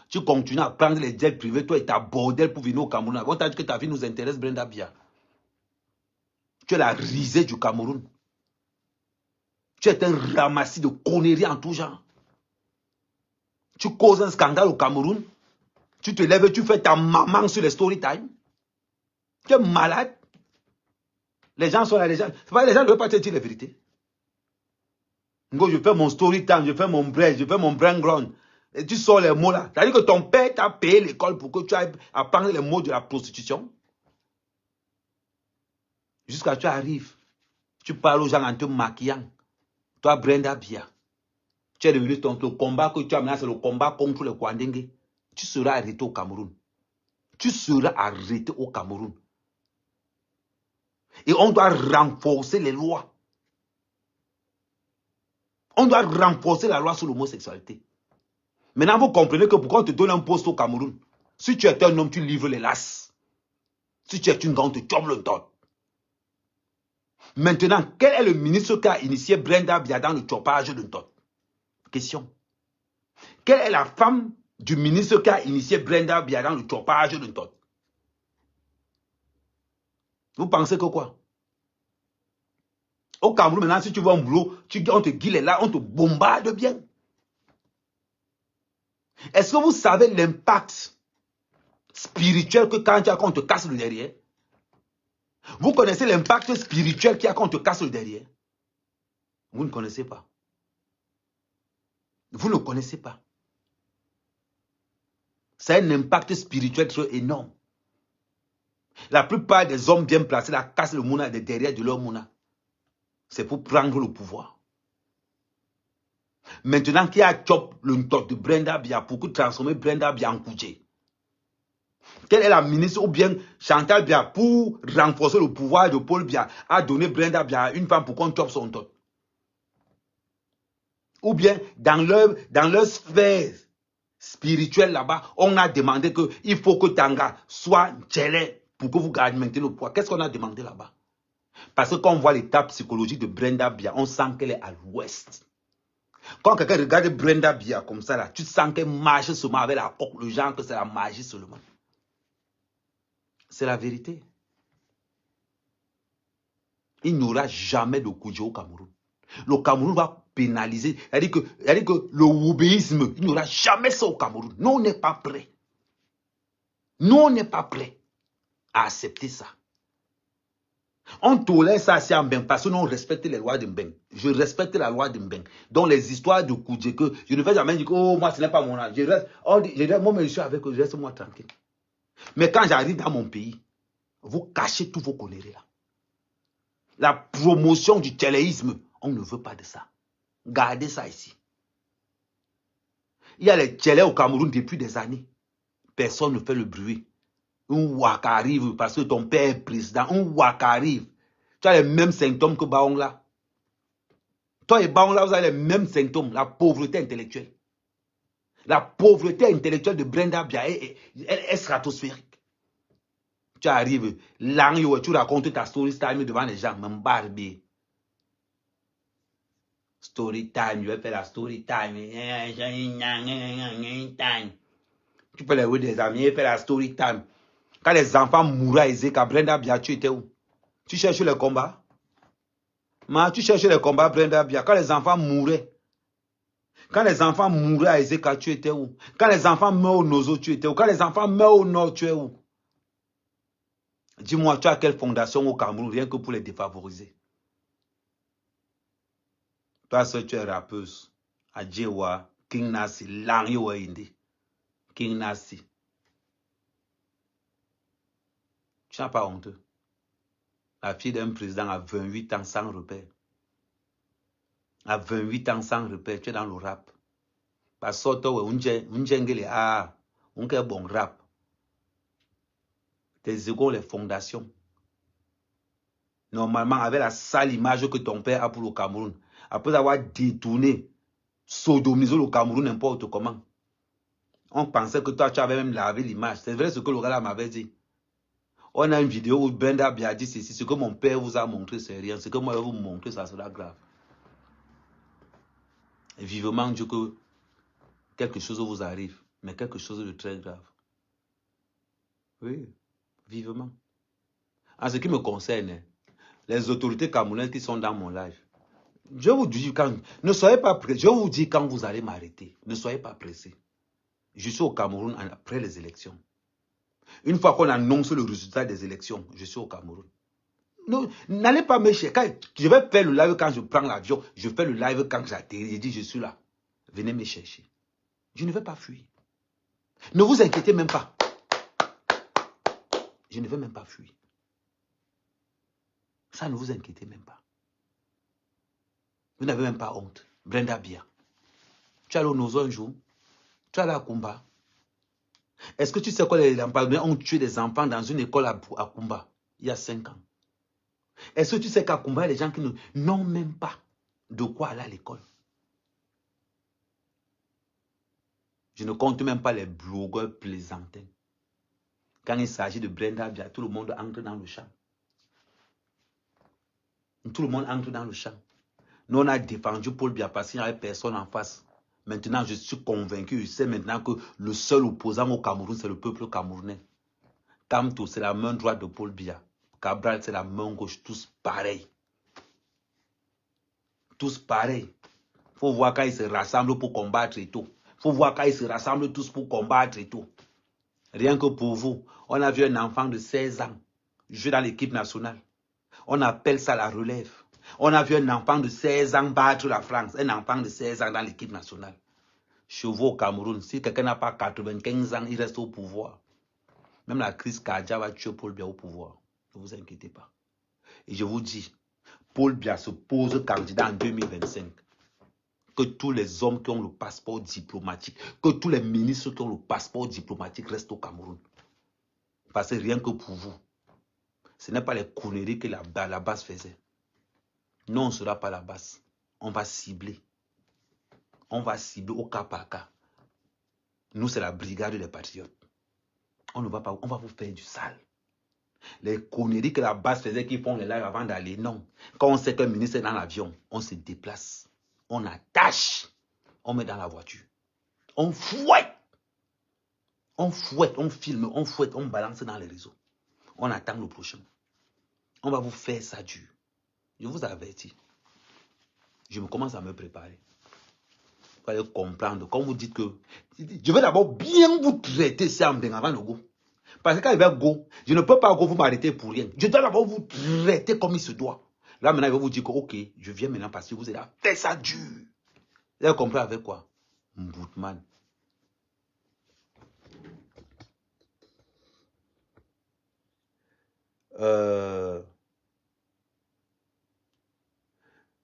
Tu continues à prendre les jets privés, toi et ta bordel pour venir au Cameroun. On t'a dit que ta vie nous intéresse, Brenda Abia. Tu es la risée du Cameroun. Tu es un ramassis de conneries en tout genre. Tu causes un scandale au Cameroun. Tu te lèves et tu fais ta maman sur les story time. Tu es malade. Les gens sont là, les gens ne veulent pas te dire la vérité. Je fais mon story time, je fais mon break, je fais mon brain ground. Et tu sors les mots là. C'est-à-dire que ton père t'a payé l'école pour que tu ailles apprendre les mots de la prostitution. Jusqu'à ce que tu arrives. Tu parles aux gens en te maquillant. Toi, Brenda Abia. Tu es devenu le combat que tu as mené, c'est le combat contre le Kwandengue. Tu seras arrêté au Cameroun. Tu seras arrêté au Cameroun. Et on doit renforcer les lois. On doit renforcer la loi sur l'homosexualité. Maintenant, vous comprenez que pourquoi on te donne un poste au Cameroun? Si tu es un homme, tu livres les lasses. Si tu es une grande, tu chopes le tot. Maintenant, quel est le ministre qui a initié Brenda Abia dans le chopage de tot? Question. Quelle est la femme du ministre qui a initié Brenda Abia dans le chopage de tot? Vous pensez que quoi? Au Cameroun, maintenant, si tu vois un boulot, on te guille là, on te bombarde bien. Est-ce que vous savez l'impact spirituel que quand on te casse le derrière? Vous connaissez l'impact spirituel qu'il y a quand on te casse le derrière? Vous ne connaissez pas. Vous ne connaissez pas. Ça a un impact spirituel très énorme. La plupart des hommes bien placés la cassent le mouna de derrière de leur mouna. C'est pour prendre le pouvoir. Maintenant qu'il y a chop le tot de Brenda Abia pour transformer Brenda Abia en Koudjé. Quelle est la ministre ou bien Chantal Biya pour renforcer le pouvoir de Paul Biya a donné Brenda Biya à une femme pour qu'on chope son tot? Ou bien dans leur sphère spirituelle là-bas, on a demandé qu'il faut que Tanga soit Tchélé pour que vous gardiez le poids. Qu'est-ce qu'on a demandé là-bas? Parce que quand on voit l'état psychologique de Brenda Biya, on sent qu'elle est à l'ouest. Quand quelqu'un regarde Brenda Biya comme ça, là, tu sens qu'elle marche seulement avec la hoque, le genre que c'est la magie seulement. C'est la vérité. Il n'y aura jamais de Koudio au Cameroun. Le Cameroun va pénaliser. C'est-à-dire que le wubéisme, il n'y aura jamais ça au Cameroun. Nous, on n'est pas prêts. Nous, on n'est pas prêts à accepter ça. On tolère ça à Mbeng parce que nous, on respecte les lois de Mbeng. Je respecte la loi de Mbeng. Donc, les histoires de Koudjé, que je ne vais jamais dire que oh, moi, ce n'est pas mon âge. Moi, je suis avec eux, je reste moi tranquille. Mais quand j'arrive dans mon pays, vous cachez tous vos conneries là. La promotion du tchéléisme, on ne veut pas de ça. Gardez ça ici. Il y a les tchélés au Cameroun depuis des années. Personne ne fait le bruit. Un waka arrive parce que ton père est président. Un waka arrive. Tu as les mêmes symptômes que Baongla. Toi et Baongla, vous avez les mêmes symptômes. La pauvreté intellectuelle. La pauvreté intellectuelle de Brenda Biya est stratosphérique. Tu arrives, tu racontes ta story time devant les gens, même barbé. Story time, je vais faire la story time. Tu peux les voir des amis, faire la story time. Quand les enfants mouraient à Ezeka, Brenda Biya, tu étais où? Tu cherches les combats? Tu cherches les combats, Brenda Biya. Quand les enfants mouraient. Quand les enfants mouraient à Ezeka, tu étais où? Quand les enfants meurent au Nozo, tu étais où? Quand les enfants meurent au Nord, tu es où? Dis-moi, tu as quelle fondation au Cameroun, rien que pour les défavoriser? Toi, seul, tu es rappeuse. Adjewa, King Nasi, Langyo Indi. King Nasi. Tu n'as pas honte. La fille d'un président à 28 ans sans repère. À 28 ans sans repère, tu es dans le rap. Parce que toi, on est bon rap. Tes égaux, les fondations. Normalement, avec la sale image que ton père a pour le Cameroun, après avoir détourné, sodomisé le Cameroun n'importe comment, on pensait que toi, tu avais même lavé l'image. C'est vrai ce que le gars m'avait dit. On a une vidéo où Brenda Biya dit ceci. Ce que mon père vous a montré, c'est rien. Ce que moi, je vais vous montrer, ça sera grave. Et vivement Dieu que quelque chose vous arrive, mais quelque chose de très grave. Oui, vivement. En ce qui me concerne, les autorités camerounaises qui sont dans mon live, je vous dis, ne soyez pas pressés. Je vous dis quand vous allez m'arrêter. Ne soyez pas pressés. Je suis au Cameroun après les élections. Une fois qu'on annonce le résultat des élections, je suis au Cameroun. N'allez pas me chercher. Je vais faire le live quand je prends l'avion. Je fais le live quand j'atterris. Je dis, je suis là. Venez me chercher. Je ne vais pas fuir. Ne vous inquiétez même pas. Je ne vais même pas fuir. Ça, ne vous inquiétez même pas. Vous n'avez même pas honte. Brenda Biya. Tu es allé au Nozo un jour. Tu es allé à Kumba. Est-ce que tu sais quoi, les Lampardais ont tué des enfants dans une école à Kumba il y a 5 ans? Est-ce que tu sais qu'à Kumba, il y a des gens qui n'ont même pas de quoi aller à l'école? Je ne compte même pas les blogueurs plaisantins. Quand il s'agit de Brenda Biya, tout le monde entre dans le champ. Tout le monde entre dans le champ. Nous, on a défendu Paul Biya parce qu'il n'y avait personne en face. Maintenant, je suis convaincu, je sais maintenant que le seul opposant au Cameroun, c'est le peuple camerounais. Kamto, c'est la main droite de Paul Biya. Cabral, c'est la main gauche, tous pareils. Tous pareils. Il faut voir quand ils se rassemblent pour combattre et tout. Il faut voir quand ils se rassemblent tous pour combattre et tout. Rien que pour vous, on a vu un enfant de 16 ans jouer dans l'équipe nationale. On appelle ça la relève. On a vu un enfant de 16 ans battre la France. Un enfant de 16 ans dans l'équipe nationale. Chez vous au Cameroun, si quelqu'un n'a pas 95 ans, il reste au pouvoir. Même la crise cardiaque va tuer Paul Biya au pouvoir. Ne vous inquiétez pas. Et je vous dis, Paul Biya se pose candidat en 2025. Que tous les hommes qui ont le passeport diplomatique, que tous les ministres qui ont le passeport diplomatique restent au Cameroun. Parce que rien que pour vous, ce n'est pas les conneries que la base faisait. Non, on ne sera pas la base. On va cibler. On va cibler au cas par cas. Nous, c'est la brigade des patriotes. On ne va pas, on va vous faire du sale. Les conneries que la base faisait qui font les lives avant d'aller, non. Quand on sait qu'un ministre est dans l'avion, on se déplace. On attache. On met dans la voiture. On fouette. On fouette, on filme, on fouette, on balance dans les réseaux. On attend le prochain. On va vous faire ça dur. Je vous avertis. Je me commence à me préparer. Vous allez comprendre. Quand vous dites que... Je vais d'abord bien vous traiter ça avant le go. Parce que quand il va go, je ne peux pas go vous m'arrêter pour rien. Je dois d'abord vous traiter comme il se doit. Là maintenant, il va vous dire que ok, je viens maintenant parce que vous allez faire ça dur. Vous allez comprendre avec quoi? Mboutman.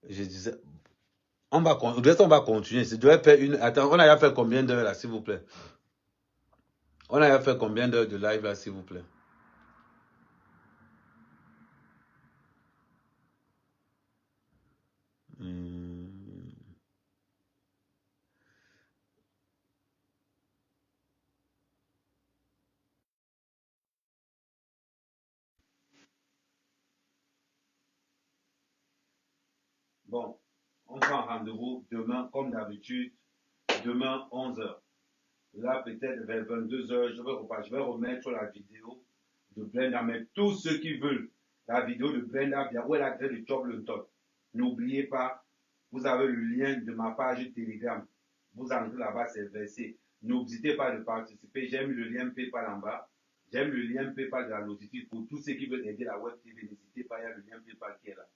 Je disais... On va continuer. Je dois faire une... Attends, on a fait combien d'heures là, s'il vous plaît? On a fait combien d'heures de live là, s'il vous plaît? Bon, on prend rendez-vous demain, comme d'habitude, demain 11h. Là, peut-être vers 22h, je vais remettre la vidéo de Brenda. Mais tous ceux qui veulent la vidéo de Brenda, où elle a fait le job le top. N'oubliez pas, vous avez le lien de ma page Telegram. Vous entrez là-bas, c'est versé. N'hésitez pas de participer. J'ai mis le lien PayPal en bas. J'ai mis le lien PayPal de la notification. Pour tous ceux qui veulent aider la Web TV, n'hésitez pas, il y a le lien PayPal qui est là.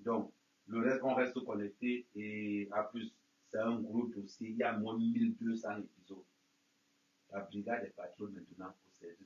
Donc, le reste, on reste connecté et à plus. C'est un gros dossier. Il y a moins de 1200 épisodes. La brigade des patrons maintenant possède